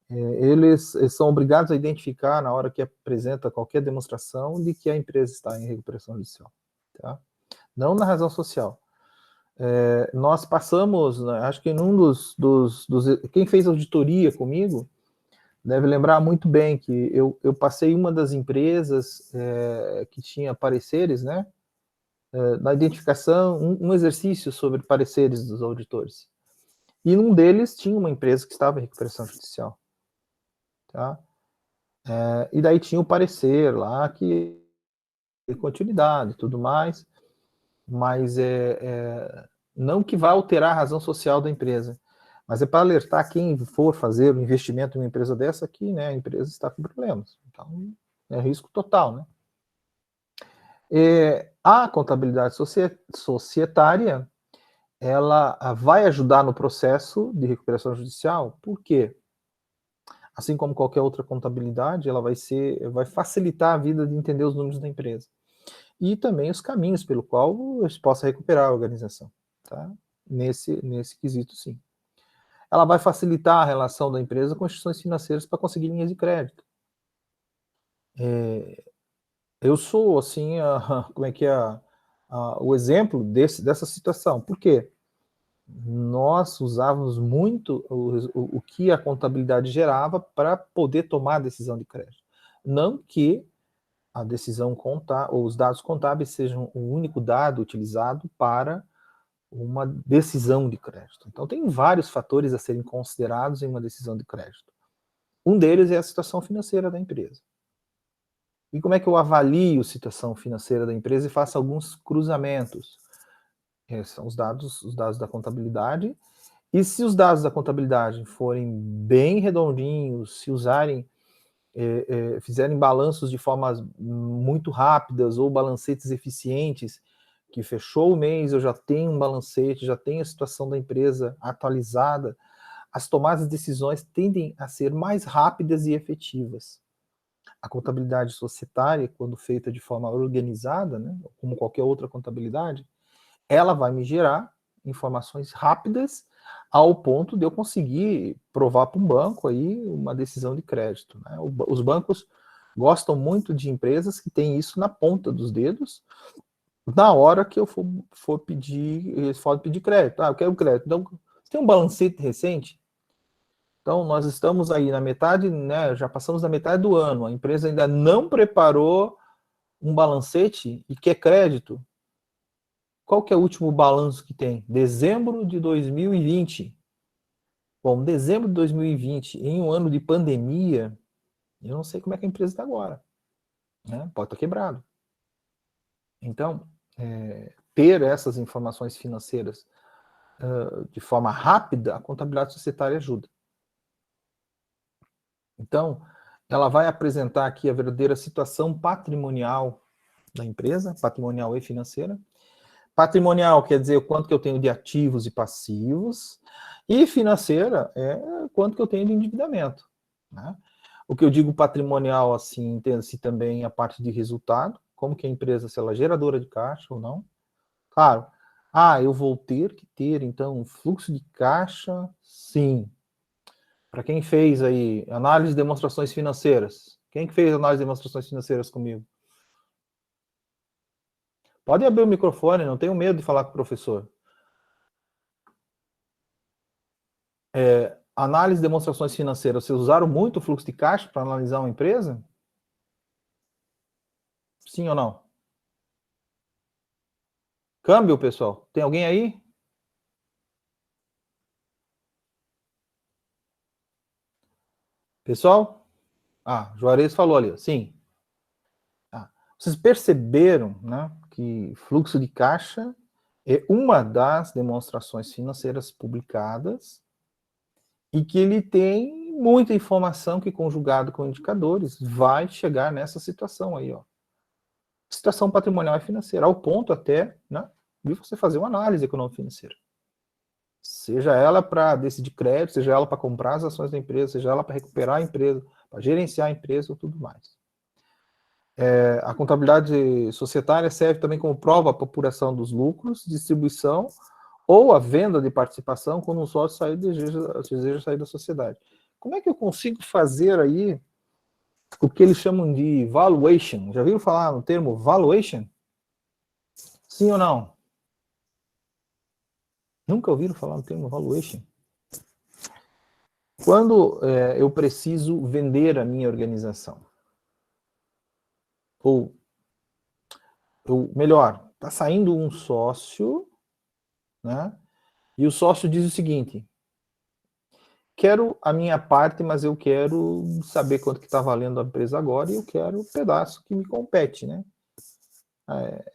Eles são obrigados a identificar na hora que apresenta qualquer demonstração de que a empresa está em recuperação judicial, tá? Não na razão social. Nós passamos, né, acho que num dos quem fez auditoria comigo deve lembrar muito bem que eu passei uma das empresas que tinha pareceres, né, na identificação, um exercício sobre pareceres dos auditores. E num deles tinha uma empresa que estava em recuperação judicial. Tá? E daí tinha o parecer lá que tem continuidade e tudo mais, mas não que vá alterar a razão social da empresa, mas é para alertar quem for fazer o investimento em uma empresa dessa que, né, a empresa está com problemas. Então, é risco total, né? A contabilidade societária, ela vai ajudar no processo de recuperação judicial, por quê? Assim como qualquer outra contabilidade, ela vai facilitar a vida de entender os números da empresa. E também os caminhos pelo qual se possa recuperar a organização. Tá? Nesse quesito, sim. Ela vai facilitar a relação da empresa com instituições financeiras para conseguir linhas de crédito. Eu sou, assim, como é que é o exemplo dessa situação. Por quê? Nós usávamos muito o que a contabilidade gerava para poder tomar a decisão de crédito. Não que a decisão contábil, ou os dados contábeis sejam o único dado utilizado para uma decisão de crédito. Então, tem vários fatores a serem considerados em uma decisão de crédito. Um deles é a situação financeira da empresa. E como é que eu avalio a situação financeira da empresa e faço alguns cruzamentos? São os dados da contabilidade. E se os dados da contabilidade forem bem redondinhos, se usarem, fizerem balanços de formas muito rápidas ou balancetes eficientes, que fechou o mês, eu já tenho um balancete, já tenho a situação da empresa atualizada, as tomadas de decisões tendem a ser mais rápidas e efetivas. A contabilidade societária, quando feita de forma organizada, né, como qualquer outra contabilidade, ela vai me gerar informações rápidas ao ponto de eu conseguir provar para um banco aí uma decisão de crédito. Né? Os bancos gostam muito de empresas que têm isso na ponta dos dedos, na hora que eu for pedir, eles podem pedir crédito. Eu quero crédito. Então, você tem um balancete recente? Então, nós estamos aí na metade, né, já passamos da metade do ano, a empresa ainda não preparou um balancete e quer crédito. Qual que é o último balanço que tem? Dezembro de 2020. Bom, dezembro de 2020, em um ano de pandemia, Eu não sei como é que a empresa está agora, né? Pode estar quebrado. Então, ter essas informações financeiras de forma rápida, a contabilidade societária ajuda. Então, ela vai apresentar aqui a verdadeira situação patrimonial da empresa, patrimonial e financeira. Patrimonial quer dizer o quanto que eu tenho de ativos e passivos, e financeira é quanto que eu tenho de endividamento, né? O que eu digo patrimonial, assim, entenda-se também a parte de resultado, como que a empresa, se ela é geradora de caixa ou não. Claro, eu vou ter que ter, então, um fluxo de caixa, sim. Para quem fez aí análise de demonstrações financeiras, quem que fez análise de demonstrações financeiras comigo? Pode abrir o microfone, não tenho medo de falar com o professor. Análise de demonstrações financeiras, vocês usaram muito o fluxo de caixa para analisar uma empresa? Sim ou não? Câmbio, pessoal? Tem alguém aí? Pessoal? Juarez falou ali, sim. Vocês perceberam, né, que fluxo de caixa é uma das demonstrações financeiras publicadas e que ele tem muita informação que, conjugado com indicadores, vai chegar nessa situação aí, ó. Situação patrimonial e financeira, ao ponto até, né, de você fazer uma análise econômico-financeira. Seja ela para decidir crédito, seja ela para comprar as ações da empresa, seja ela para recuperar a empresa, para gerenciar a empresa ou tudo mais. A contabilidade societária serve também como prova para apuração dos lucros, distribuição ou a venda de participação quando um sócio deseja sair da sociedade. Como é que eu consigo fazer aí o que eles chamam de valuation? Já viram falar no termo valuation? Sim ou não? Nunca ouviram falar no termo valuation? Quando eu preciso vender a minha organização, ou melhor, está saindo um sócio, né? E o sócio diz o seguinte: quero a minha parte, mas eu quero saber quanto que está valendo a empresa agora e eu quero o pedaço que me compete, né?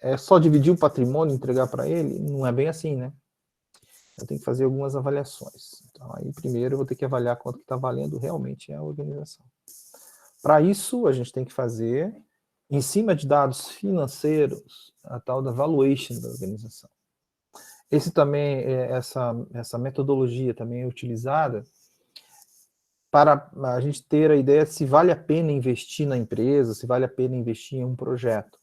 É só dividir o patrimônio e entregar para ele? Não é bem assim, né? Eu tenho que fazer algumas avaliações. Então, aí primeiro eu vou ter que avaliar quanto que está valendo realmente a organização. Para isso, a gente tem que fazer, em cima de dados financeiros, a tal da valuation da organização. Esse também, essa metodologia também é utilizada para a gente ter a ideia se vale a pena investir na empresa, se vale a pena investir em um projeto.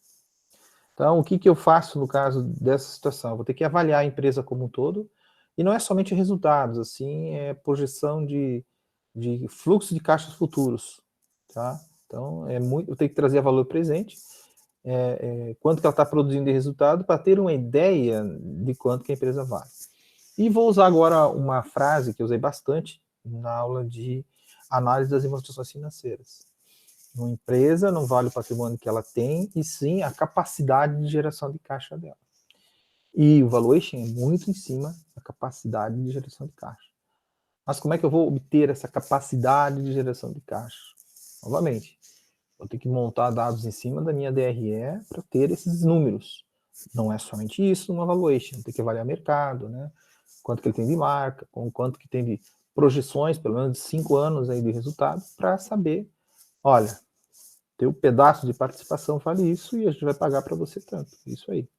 Então, o que eu faço no caso dessa situação? Eu vou ter que avaliar a empresa como um todo, e não é somente resultados, assim, é projeção de fluxo de caixas futuros, tá? Então, eu tenho que trazer valor presente, quanto que ela está produzindo de resultado, para ter uma ideia de quanto que a empresa vale. E vou usar agora uma frase que eu usei bastante na aula de análise das demonstrações financeiras. Uma empresa não vale o patrimônio que ela tem, e sim a capacidade de geração de caixa dela. E o valuation é muito em cima da capacidade de geração de caixa. Mas como é que eu vou obter essa capacidade de geração de caixa? Novamente, vou ter que montar dados em cima da minha DRE para ter esses números. Não é somente isso uma valuation, tem que avaliar mercado, né? Quanto que ele tem de marca, com quanto que tem de projeções, pelo menos de 5 anos aí de resultado, para saber, olha, teu pedaço de participação vale isso e a gente vai pagar para você tanto. Isso aí.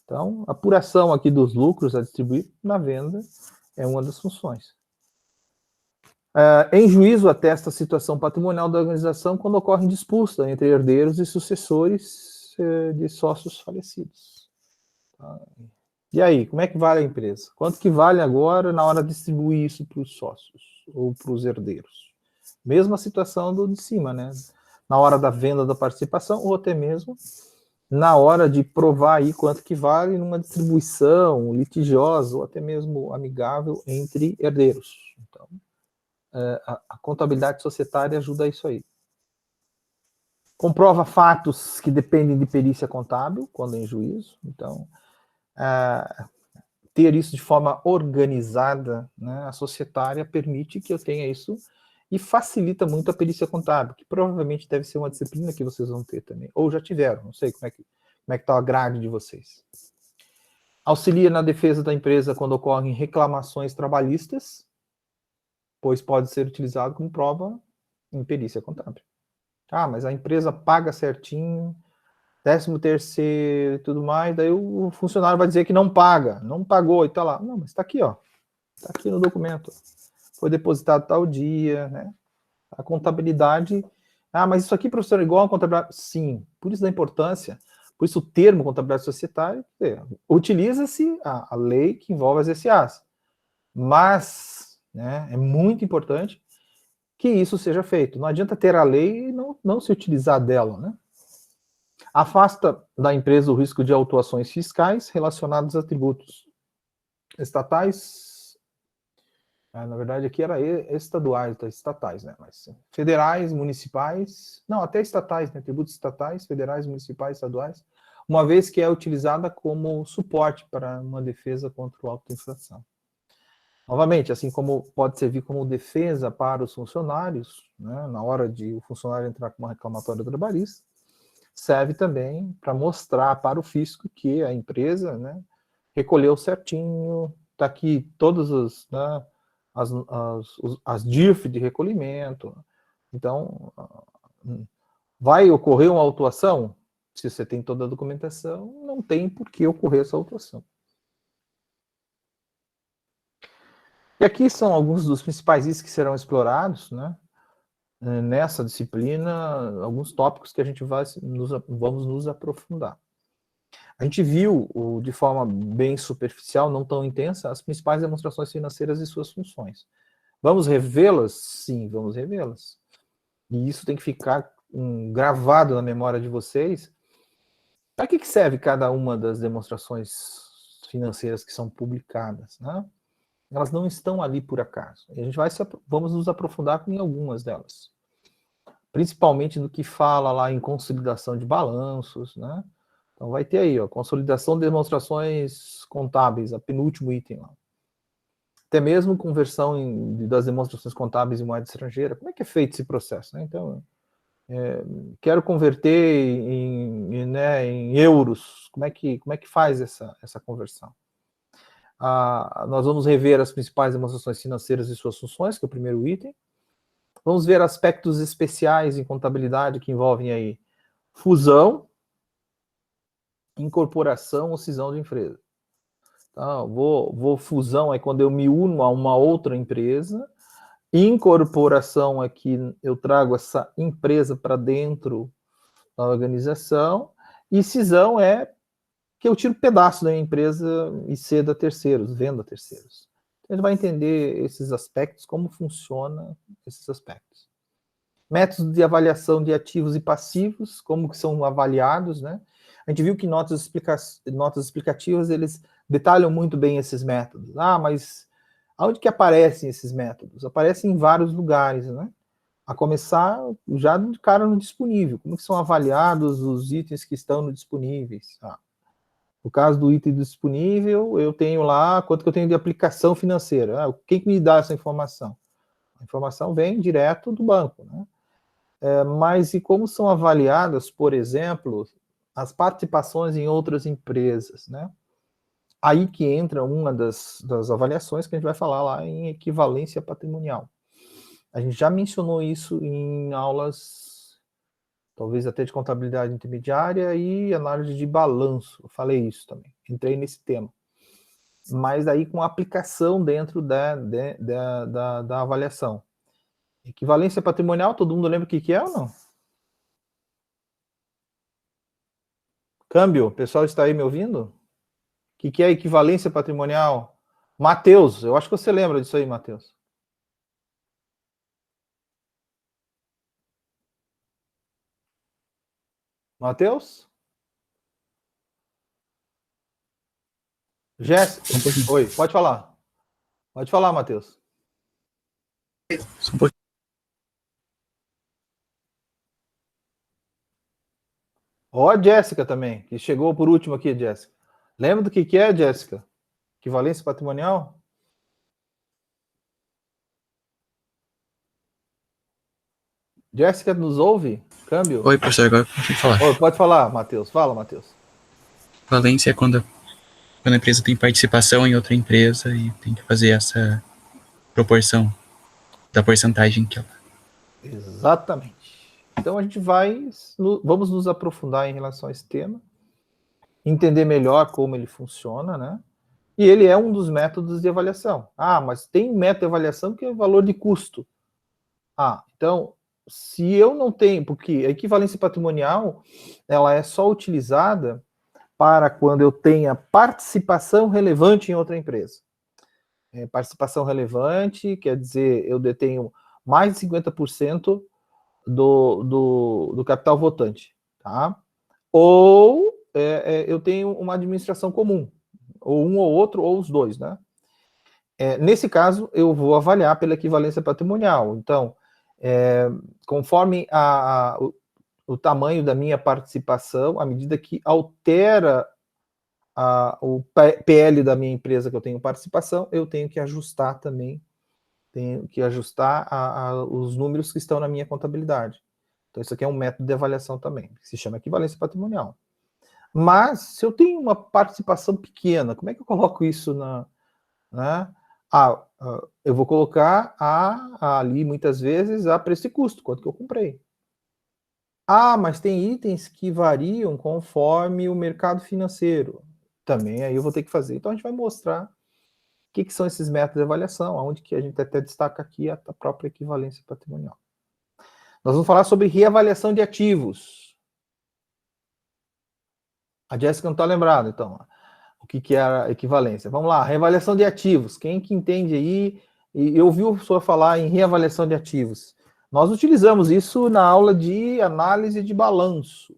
Então, a apuração aqui dos lucros a distribuir na venda é uma das funções. Em juízo, atesta a situação patrimonial da organização quando ocorre disputa entre herdeiros e sucessores de sócios falecidos. E aí, como é que vale a empresa? Quanto que vale agora na hora de distribuir isso para os sócios ou para os herdeiros? Mesma situação do de cima, né? Na hora da venda da participação ou até mesmo na hora de provar aí quanto que vale numa distribuição litigiosa ou até mesmo amigável entre herdeiros. Então, a contabilidade societária ajuda isso aí. Comprova fatos que dependem de perícia contábil, quando em juízo. Então, ter isso de forma organizada, né, a societária permite que eu tenha isso e facilita muito a perícia contábil, que provavelmente deve ser uma disciplina que vocês vão ter também, ou já tiveram, não sei como é que está a grade de vocês. Auxilia na defesa da empresa quando ocorrem reclamações trabalhistas, pois pode ser utilizado como prova em perícia contábil. Ah, mas a empresa paga certinho, 13º e tudo mais, daí o funcionário vai dizer que não paga, não pagou e tá lá. Não, mas está aqui, ó. Está aqui no documento. Foi depositado tal dia, né? A contabilidade. Ah, mas isso aqui, professor, é igual a contabilidade? Sim, por isso da importância, por isso o termo contabilidade societária, utiliza-se a lei que envolve as SAs. Mas, né, é muito importante que isso seja feito. Não adianta ter a lei e não se utilizar dela, né? Afasta da empresa o risco de autuações fiscais relacionadas a tributos estatais. Na verdade, aqui era estaduais, estatais, né? Mas federais, municipais, não, até estatais, né? Tributos estatais, federais, municipais, estaduais, uma vez que é utilizada como suporte para uma defesa contra a autoinflação. Novamente, assim como pode servir como defesa para os funcionários, né, na hora de o funcionário entrar com uma reclamatória trabalhista, serve também para mostrar para o fisco que a empresa, né, recolheu certinho, está aqui todas né, as DIRF de recolhimento. Então, vai ocorrer uma autuação? Se você tem toda a documentação, não tem por que ocorrer essa autuação. E aqui são alguns dos principais itens que serão explorados, né, nessa disciplina, alguns tópicos que a gente vamos nos aprofundar. A gente viu, de forma bem superficial, não tão intensa, as principais demonstrações financeiras e suas funções. Vamos revê-las? Sim, vamos revê-las. E isso tem que ficar gravado na memória de vocês. Para que serve cada uma das demonstrações financeiras que são publicadas, né? Elas não estão ali por acaso. A gente vamos nos aprofundar em algumas delas. Principalmente no que fala lá em consolidação de balanços, né? Então vai ter aí, ó, consolidação de demonstrações contábeis, a penúltimo item lá. Até mesmo conversão das demonstrações contábeis em moeda estrangeira. Como é que é feito esse processo, né? Então, quero converter em euros. Como é que faz essa conversão? Nós vamos rever as principais demonstrações financeiras e suas funções, que é o primeiro item. Vamos ver aspectos especiais em contabilidade que envolvem aí fusão, incorporação ou cisão de empresa. Então, fusão é quando eu me uno a uma outra empresa. Incorporação é que eu trago essa empresa para dentro da organização. E cisão é que eu tiro pedaço da minha empresa e cedo a terceiros, vendo a terceiros. Então, a gente vai entender esses aspectos, como funciona esses aspectos. Métodos de avaliação de ativos e passivos, como que são avaliados, né? A gente viu que notas explicativas, eles detalham muito bem esses métodos. Mas aonde que aparecem esses métodos? Aparecem em vários lugares, né? A começar já de cara no disponível. Como que são avaliados os itens que estão no disponíveis? No caso do item disponível, eu tenho lá quanto que eu tenho de aplicação financeira. Quem que me dá essa informação? A informação vem direto do banco, né? Mas e como são avaliadas, por exemplo, as participações em outras empresas, né? Aí que entra uma das avaliações que a gente vai falar lá em equivalência patrimonial. A gente já mencionou isso em aulas, talvez até de contabilidade intermediária e análise de balanço. Eu falei isso também, entrei nesse tema. Mas aí com aplicação dentro da avaliação. Equivalência patrimonial, todo mundo lembra o que é ou não? Câmbio, o pessoal está aí me ouvindo? O que é equivalência patrimonial? Matheus, eu acho que você lembra disso aí, Matheus. Matheus? Jéssica? Oi, pode falar. Pode falar, Matheus. Ó, a Jéssica também, que chegou por último aqui, Jéssica. Lembra do que é, Jéssica? Equivalência patrimonial? Jéssica, nos ouve? Câmbio? Oi, professor, agora eu consigo falar. Oi, pode falar, Matheus. Fala, Matheus. Falência é quando a empresa tem participação em outra empresa e tem que fazer essa proporção da porcentagem que ela... Exatamente. Então a gente vamos nos aprofundar em relação a esse tema, entender melhor como ele funciona, né? E ele é um dos métodos de avaliação. Ah, mas tem um método de avaliação que é o valor de custo. Ah, então, se eu não tenho, porque a equivalência patrimonial, ela é só utilizada para quando eu tenha participação relevante em outra empresa. Participação relevante quer dizer, eu detenho mais de 50% do capital votante, tá? Ou eu tenho uma administração comum, ou um ou outro, ou os dois, né? Nesse caso, eu vou avaliar pela equivalência patrimonial. Então, conforme o tamanho da minha participação, à medida que altera o PL da minha empresa que eu tenho participação, eu tenho que ajustar também, os números que estão na minha contabilidade. Então, isso aqui é um método de avaliação também, que se chama equivalência patrimonial. Mas, se eu tenho uma participação pequena, como é que eu coloco isso né? Eu vou colocar ali, muitas vezes, a preço e custo, quanto que eu comprei. Mas tem itens que variam conforme o mercado financeiro. Também aí eu vou ter que fazer. Então, a gente vai mostrar o que são esses métodos de avaliação, onde que a gente até destaca aqui a própria equivalência patrimonial. Nós vamos falar sobre reavaliação de ativos. A Jéssica não está lembrada, então, o que é a equivalência. Vamos lá, reavaliação de ativos. Quem que entende aí? E eu ouvi o senhor falar em reavaliação de ativos. Nós utilizamos isso na aula de análise de balanço.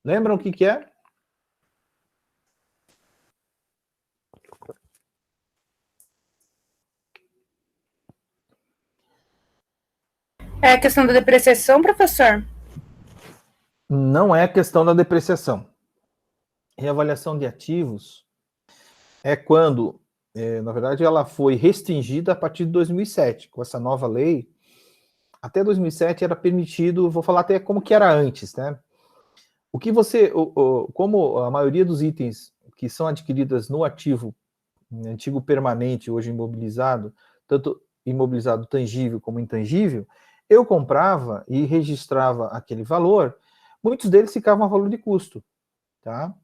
Lembram o que é? É a questão da depreciação, professor? Não é a questão da depreciação. Reavaliação de ativos é quando, na verdade, ela foi restringida a partir de 2007, com essa nova lei. Até 2007 era permitido, vou falar até como que era antes, né? O que como a maioria dos itens que são adquiridas no ativo, antigo permanente, hoje imobilizado, tanto imobilizado tangível como intangível, eu comprava e registrava aquele valor, muitos deles ficavam a valor de custo, tá?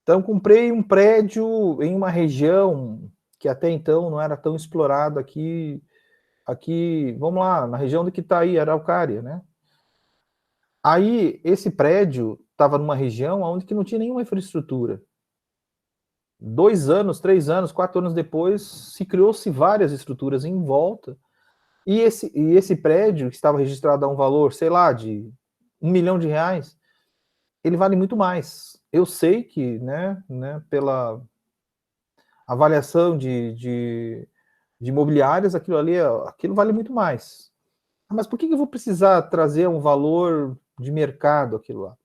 Então, comprei um prédio em uma região que até então não era tão explorado aqui, vamos lá, na região do que está aí, Araucária, né? Aí, esse prédio estava numa região onde que não tinha nenhuma infraestrutura. 2 anos, 3 anos, 4 anos depois, se criou-se várias estruturas em volta, e esse prédio, que estava registrado a um valor, sei lá, de R$1 milhão, ele vale muito mais. Eu sei que, né, pela avaliação de imobiliárias, aquilo vale muito mais. Mas por que eu vou precisar trazer um valor de mercado aquilo lá?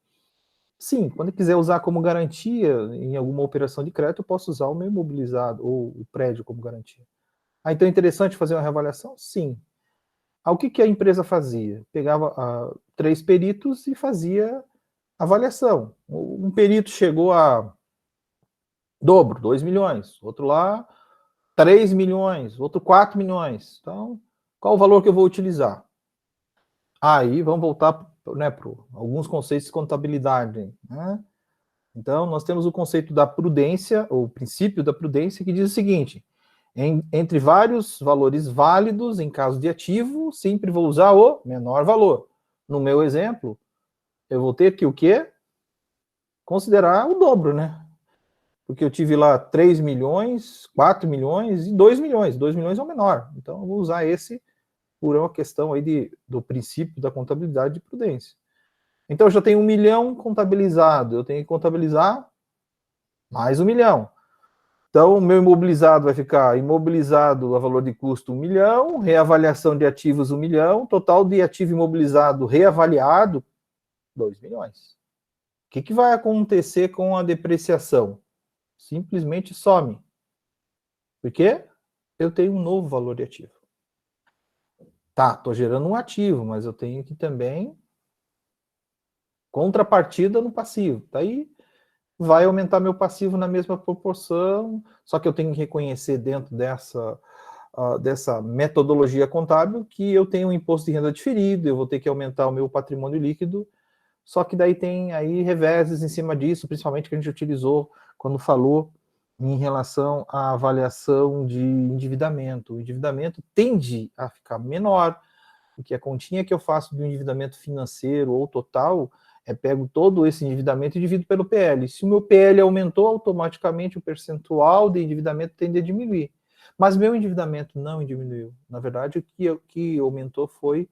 Sim, quando eu quiser usar como garantia em alguma operação de crédito, eu posso usar o meu imobilizado ou o prédio como garantia. Então é interessante fazer uma reavaliação? Sim. O que a empresa fazia? Pegava 3 peritos e fazia avaliação. Um perito chegou a dobro, 2 milhões. Outro lá, 3 milhões. Outro, 4 milhões. Então, qual o valor que eu vou utilizar? Aí, vamos voltar para alguns conceitos de contabilidade, né? Então, nós temos o conceito da prudência, ou o princípio da prudência, que diz o seguinte: entre vários valores válidos, em caso de ativo, sempre vou usar o menor valor. No meu exemplo, eu vou ter que o quê? Considerar o dobro, né? Porque eu tive lá 3 milhões, 4 milhões e 2 milhões. 2 milhões é o menor. Então, eu vou usar esse por uma questão aí do princípio da contabilidade de prudência. Então, eu já tenho 1 milhão contabilizado. Eu tenho que contabilizar mais 1 milhão. Então, o meu imobilizado vai ficar imobilizado a valor de custo 1 milhão, reavaliação de ativos 1 milhão, total de ativo imobilizado reavaliado 2 milhões. O que vai acontecer com a depreciação? Simplesmente some. Por quê? Eu tenho um novo valor de ativo. Tá, estou gerando um ativo, mas eu tenho que também contrapartida no passivo. Daí vai aumentar meu passivo na mesma proporção, só que eu tenho que reconhecer dentro dessa metodologia contábil que eu tenho um imposto de renda diferido, eu vou ter que aumentar o meu patrimônio líquido, só que daí tem aí reveses em cima disso, principalmente que a gente utilizou quando falou em relação à avaliação de endividamento. O endividamento tende a ficar menor, porque a continha que eu faço do endividamento financeiro ou total, pego todo esse endividamento e divido pelo PL. Se o meu PL aumentou, automaticamente o percentual de endividamento tende a diminuir. Mas meu endividamento não diminuiu. Na verdade, o que aumentou foi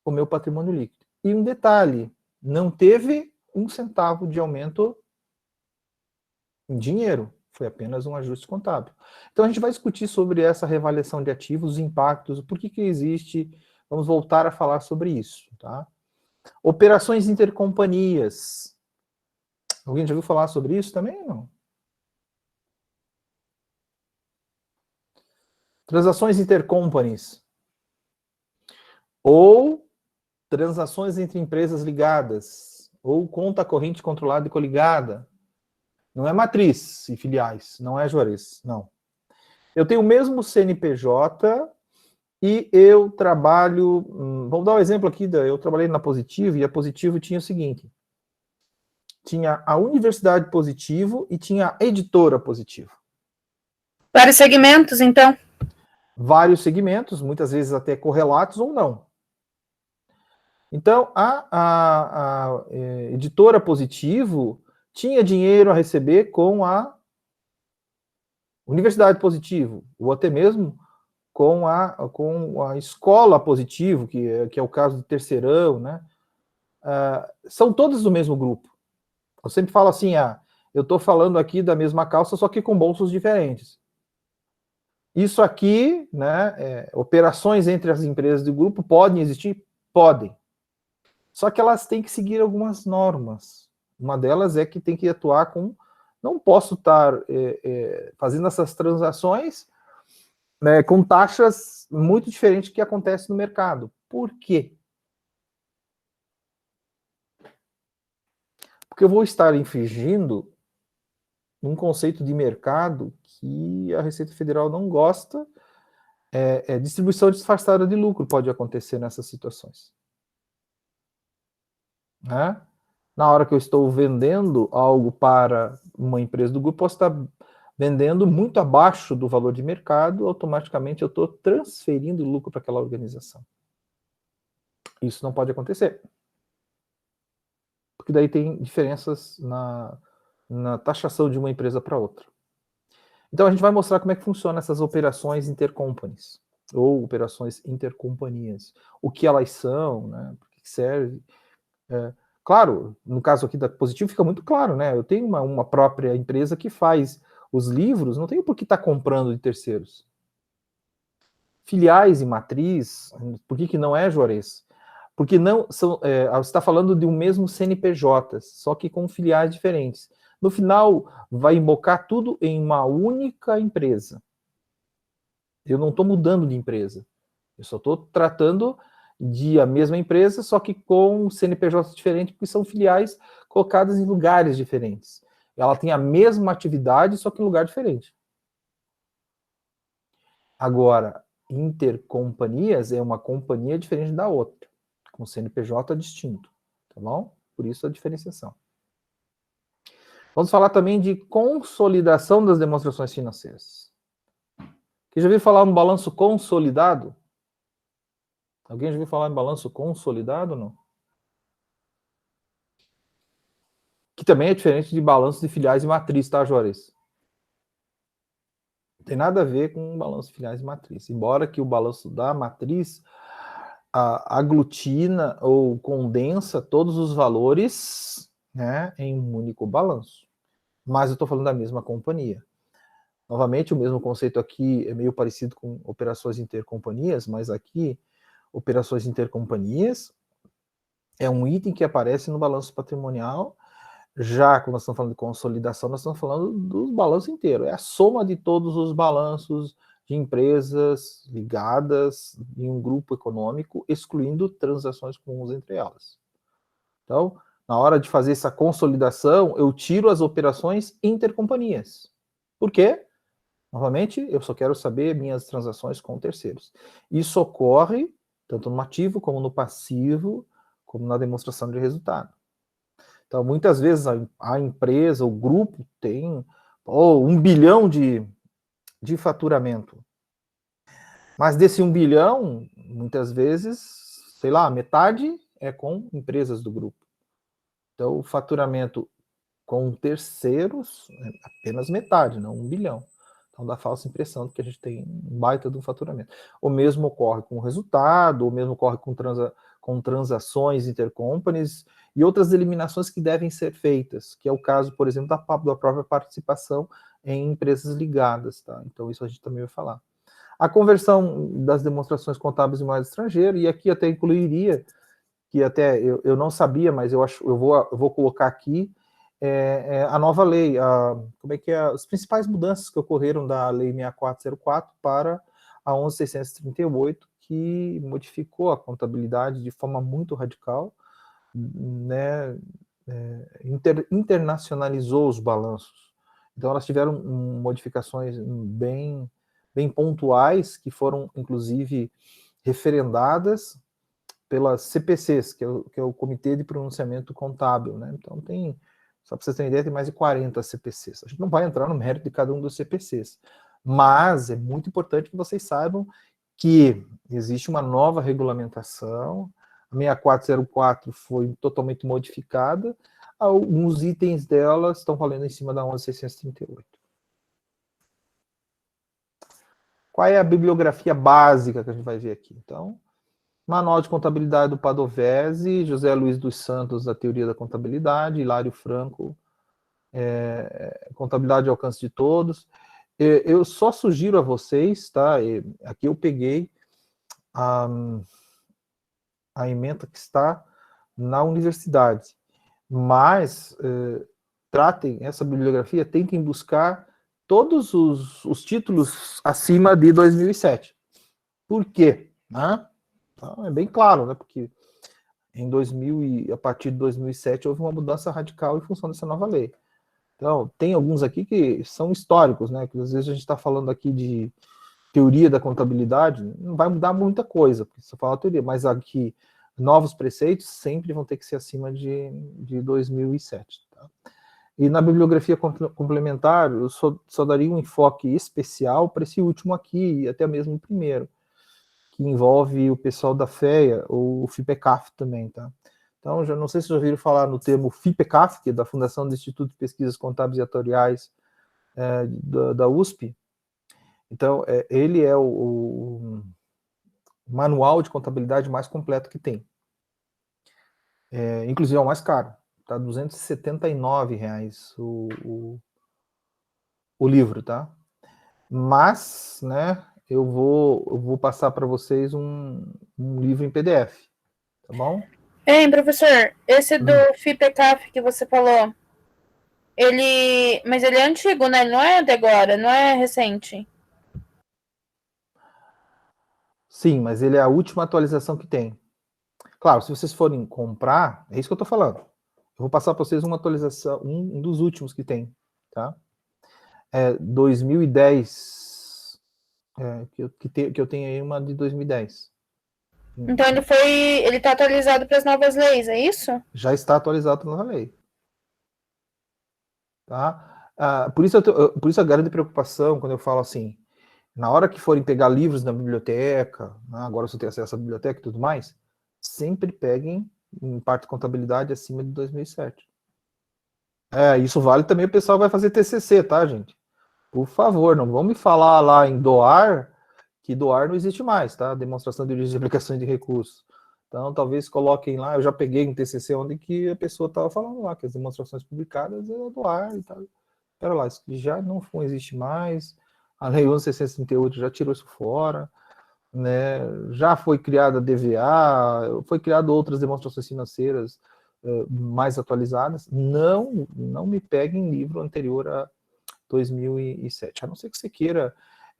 o meu patrimônio líquido. E um detalhe, não teve 1 centavo de aumento em dinheiro, foi apenas um ajuste contábil. Então a gente vai discutir sobre essa reavaliação de ativos, os impactos, por que existe, vamos voltar a falar sobre isso, tá? Operações intercompanias. Alguém já ouviu falar sobre isso também ou não? Transações intercompanies. Ou transações entre empresas ligadas. Ou conta corrente controlada e coligada. Não é matriz e filiais, não é Juarez, não. Eu tenho o mesmo CNPJ e eu trabalho... Vamos dar um exemplo aqui, eu trabalhei na Positivo e a Positivo tinha o seguinte. Tinha a Universidade Positivo e tinha a Editora Positivo. Vários segmentos, então? Vários segmentos, muitas vezes até correlatos ou não. Então, a Editora Positivo tinha dinheiro a receber com a Universidade Positivo, ou até mesmo com a Escola Positivo, que é o caso do Terceirão, né? São todos do mesmo grupo. Eu sempre falo assim, eu estou falando aqui da mesma calça, só que com bolsos diferentes. Isso aqui, né, operações entre as empresas do grupo podem existir? Podem. Só que elas têm que seguir algumas normas. Uma delas é que tem que atuar com... Não posso estar fazendo essas transações, né, com taxas muito diferentes do que acontece no mercado. Por quê? Porque eu vou estar infringindo um conceito de mercado que a Receita Federal não gosta. Distribuição disfarçada de lucro pode acontecer nessas situações. Né? Na hora que eu estou vendendo algo para uma empresa do grupo, posso estar vendendo muito abaixo do valor de mercado, automaticamente eu estou transferindo lucro para aquela organização. Isso não pode acontecer. Porque daí tem diferenças na taxação de uma empresa para outra. Então a gente vai mostrar como é que funciona essas operações intercompanies, ou operações intercompanhias. O que elas são, né? Por que serve. Claro, no caso aqui da Positivo fica muito claro, né? Eu tenho uma própria empresa que faz os livros, não tenho por que estar comprando de terceiros. Filiais e matriz, por que não é, Juarez? Porque não são, você está falando de um mesmo CNPJ, só que com filiais diferentes. No final, vai embocar tudo em uma única empresa. Eu não estou mudando de empresa. Eu só estou tratando de a mesma empresa, só que com CNPJ diferente, porque são filiais colocadas em lugares diferentes. Ela tem a mesma atividade, só que em lugar diferente. Agora, intercompanias é uma companhia diferente da outra, com CNPJ distinto, tá bom? Por isso a diferenciação. Vamos falar também de consolidação das demonstrações financeiras. Quem já ouviu falar no balanço consolidado? Alguém já ouviu falar em balanço consolidado ou não? Que também é diferente de balanço de filiais e matriz, tá, Juarez? Não tem nada a ver com balanço de filiais e matriz. Embora que o balanço da matriz aglutina ou condensa todos os valores, né, em um único balanço. Mas eu estou falando da mesma companhia. Novamente, o mesmo conceito aqui é meio parecido com operações intercompanias, mas aqui, operações intercompanias é um item que aparece no balanço patrimonial. Já quando nós estamos falando de consolidação, nós estamos falando do balanço inteiro. É a soma de todos os balanços de empresas ligadas em um grupo econômico, excluindo transações comuns entre elas. Então, na hora de fazer essa consolidação, eu tiro as operações intercompanhias. Por quê? Novamente, eu só quero saber minhas transações com terceiros. Isso ocorre tanto no ativo, como no passivo, como na demonstração de resultado. Então, muitas vezes a empresa, o grupo tem 1 bilhão de faturamento. Mas desse 1 bilhão, muitas vezes, sei lá, metade é com empresas do grupo. Então, o faturamento com terceiros é apenas metade, não 1 bilhão. Então, dá falsa impressão de que a gente tem um baita do faturamento. O mesmo ocorre com o resultado, o mesmo ocorre com transações intercompanies e outras eliminações que devem ser feitas, que é o caso, por exemplo, da própria participação em empresas ligadas. Tá? Então, isso a gente também vai falar. A conversão das demonstrações contábeis em moeda estrangeira, e aqui até incluiria, que até eu não sabia, mas eu vou colocar aqui, a nova lei, as principais mudanças que ocorreram da Lei 6404 para a 11.638, que modificou a contabilidade de forma muito radical, né, internacionalizou os balanços. Então, elas tiveram modificações bem pontuais, que foram, inclusive, referendadas pelas CPCs, que é o Comitê de Pronunciamento Contábil, né? Então, só para vocês terem ideia, tem mais de 40 CPCs. A gente não vai entrar no mérito de cada um dos CPCs, mas é muito importante que vocês saibam que existe uma nova regulamentação, a 6404 foi totalmente modificada, alguns itens dela estão valendo em cima da 11.638. Qual é a bibliografia básica que a gente vai ver aqui? Então, Manual de Contabilidade do Padovese, José Luiz dos Santos, da Teoria da Contabilidade, Hilário Franco, Contabilidade ao Alcance de Todos. Eu só sugiro a vocês, tá? Aqui eu peguei a ementa que está na universidade, mas tratem essa bibliografia, tentem buscar todos os títulos acima de 2007. Por quê? Né? Então, é bem claro, né? Porque a partir de 2007 houve uma mudança radical em função dessa nova lei. Então, tem alguns aqui que são históricos, né? Que às vezes a gente está falando aqui de teoria da contabilidade, não vai mudar muita coisa, porque você fala teoria, mas aqui novos preceitos sempre vão ter que ser acima de 2007. Tá? E na bibliografia complementar, eu só daria um enfoque especial para esse último aqui, e até mesmo o primeiro, que envolve o pessoal da FEA, ou o FIPECAF também, tá? Então, já não sei se já ouviram falar no termo FIPECAF, que é da Fundação do Instituto de Pesquisas Contábeis e Atuariais da USP. Então, ele é o manual de contabilidade mais completo que tem. Inclusive é o mais caro, tá? R$ 279 o livro, tá? Mas, né, eu vou passar para vocês um livro em PDF, tá bom? Hein, professor, esse do FIPECAF que você falou, mas ele é antigo, né? Ele não é de agora, não é recente. Sim, mas ele é a última atualização que tem. Claro, se vocês forem comprar, é isso que eu estou falando. Eu vou passar para vocês uma atualização, um dos últimos que tem, tá? 2010, que eu tenho aí uma de 2010. Então ele está atualizado para as novas leis, é isso? Já está atualizado para a nova lei. Tá? Por isso a grande preocupação quando eu falo assim, na hora que forem pegar livros na biblioteca, né, agora você tem acesso à biblioteca e tudo mais, sempre peguem em parte de contabilidade acima de 2007. Isso vale também, o pessoal vai fazer TCC, tá, gente? Por favor, não vão me falar lá em DOAR, que DOAR não existe mais, tá? Demonstração de origem de aplicações de recursos. Então, talvez coloquem lá, eu já peguei um TCC onde que a pessoa estava falando lá, que as demonstrações publicadas é DOAR e tal. Pera lá, isso já não existe mais, a Lei 11.638 já tirou isso fora, né? Já foi criada a DVA, foi criado outras demonstrações financeiras mais atualizadas. Não me pegue em livro anterior a 2007, a não ser que você queira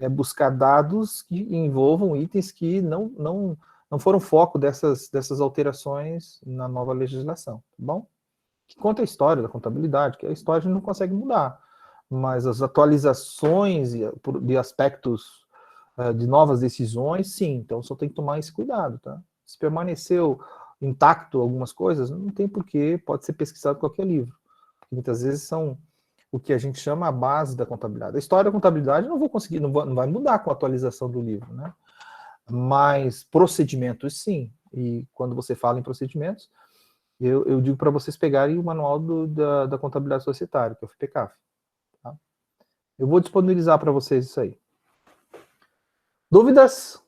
buscar dados que envolvam itens que não foram foco dessas alterações na nova legislação, tá bom? Que conta a história da contabilidade, que a história a gente não consegue mudar, mas as atualizações de aspectos de novas decisões, sim, então só tem que tomar esse cuidado, tá? Se permaneceu intacto algumas coisas, não tem porquê, pode ser pesquisado em qualquer livro, porque muitas vezes são o que a gente chama a base da contabilidade. A história da contabilidade não vou conseguir, não vai mudar com a atualização do livro, né? Mas procedimentos, sim, e quando você fala em procedimentos, eu digo para vocês pegarem o manual da contabilidade societária, que é o FPCAF. Tá? Eu vou disponibilizar para vocês isso aí. Dúvidas?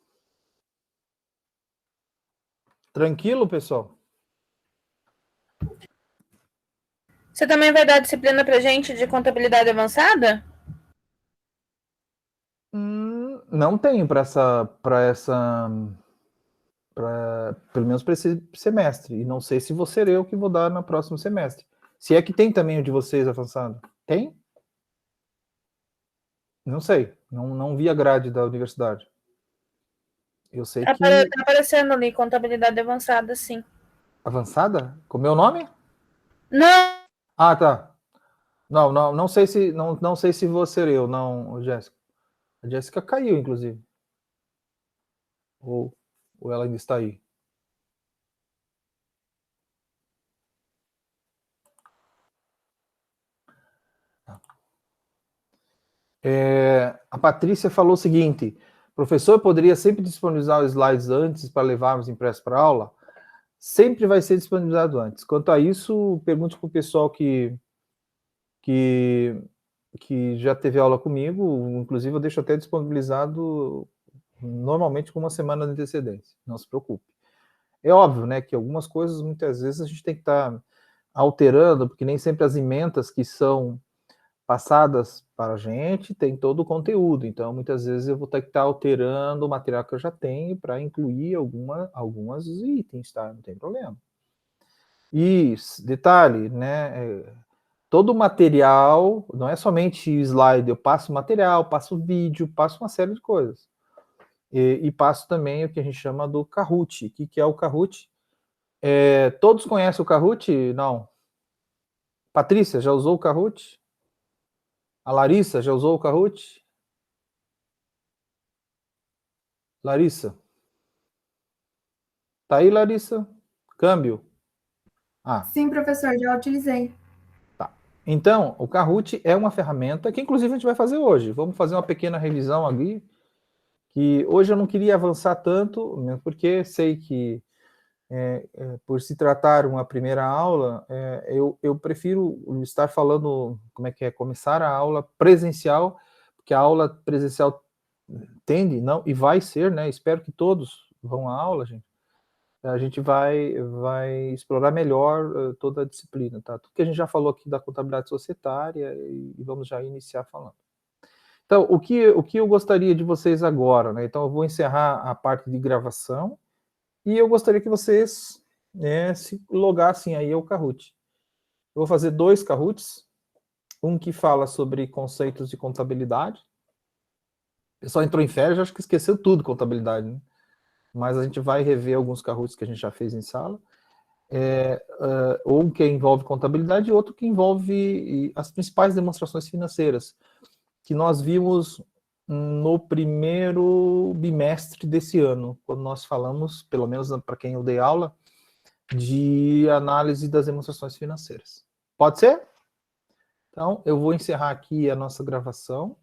Tranquilo, pessoal? Você também vai dar disciplina pra gente de contabilidade avançada? Não tenho pelo menos para esse semestre. E não sei se vou ser eu que vou dar no próximo semestre. Se é que tem também o de vocês avançado. Tem? Não sei. Não vi a grade da universidade. Eu sei que... Tá aparecendo ali, contabilidade avançada, sim. Avançada? Com o meu nome? Não! Ah, tá. Não sei se vou ser eu, não, Jéssica. A Jéssica caiu, inclusive. Ou ela ainda está aí? A Patrícia falou o seguinte: professor, poderia sempre disponibilizar os slides antes para levarmos impresso para aula? Sempre vai ser disponibilizado antes. Quanto a isso, pergunte para o pessoal que já teve aula comigo, inclusive eu deixo até disponibilizado normalmente com uma semana de antecedência, não se preocupe. É óbvio, né, que algumas coisas, muitas vezes, a gente tem que estar alterando, porque nem sempre as emendas que são passadas para a gente tem todo o conteúdo, então muitas vezes eu vou ter que estar alterando o material que eu já tenho para incluir algumas itens, tá? Não tem problema. E, detalhe, né, todo o material, não é somente slide, eu passo material, passo vídeo, passo uma série de coisas. E passo também o que a gente chama do Kahoot. O que é o Kahoot? Todos conhecem o Kahoot? Não. Patrícia, já usou o Kahoot? A Larissa, já usou o Kahoot? Larissa? Tá aí, Larissa? Câmbio? Sim, professor, já utilizei. Tá. Então, o Kahoot é uma ferramenta que, inclusive, a gente vai fazer hoje. Vamos fazer uma pequena revisão aqui, que hoje eu não queria avançar tanto, mesmo porque sei que, por se tratar uma primeira aula, eu prefiro estar falando, como é que é, começar a aula presencial, porque a aula presencial tende, não, e vai ser, né, espero que todos vão à aula, gente, a gente vai explorar melhor toda a disciplina, tá? Tudo que a gente já falou aqui da contabilidade societária, e vamos já iniciar falando. Então, o que eu gostaria de vocês agora, né? Então, eu vou encerrar a parte de gravação e eu gostaria que vocês se logassem aí ao Kahoot. Eu vou fazer 2 Kahoots, um que fala sobre conceitos de contabilidade. O pessoal entrou em férias, acho que esqueceu tudo contabilidade, né? Mas a gente vai rever alguns Kahoots que a gente já fez em sala. Um que envolve contabilidade e outro que envolve as principais demonstrações financeiras, que nós vimos no primeiro bimestre desse ano, quando nós falamos, pelo menos para quem eu dei aula, de análise das demonstrações financeiras. Pode ser? Então, eu vou encerrar aqui a nossa gravação.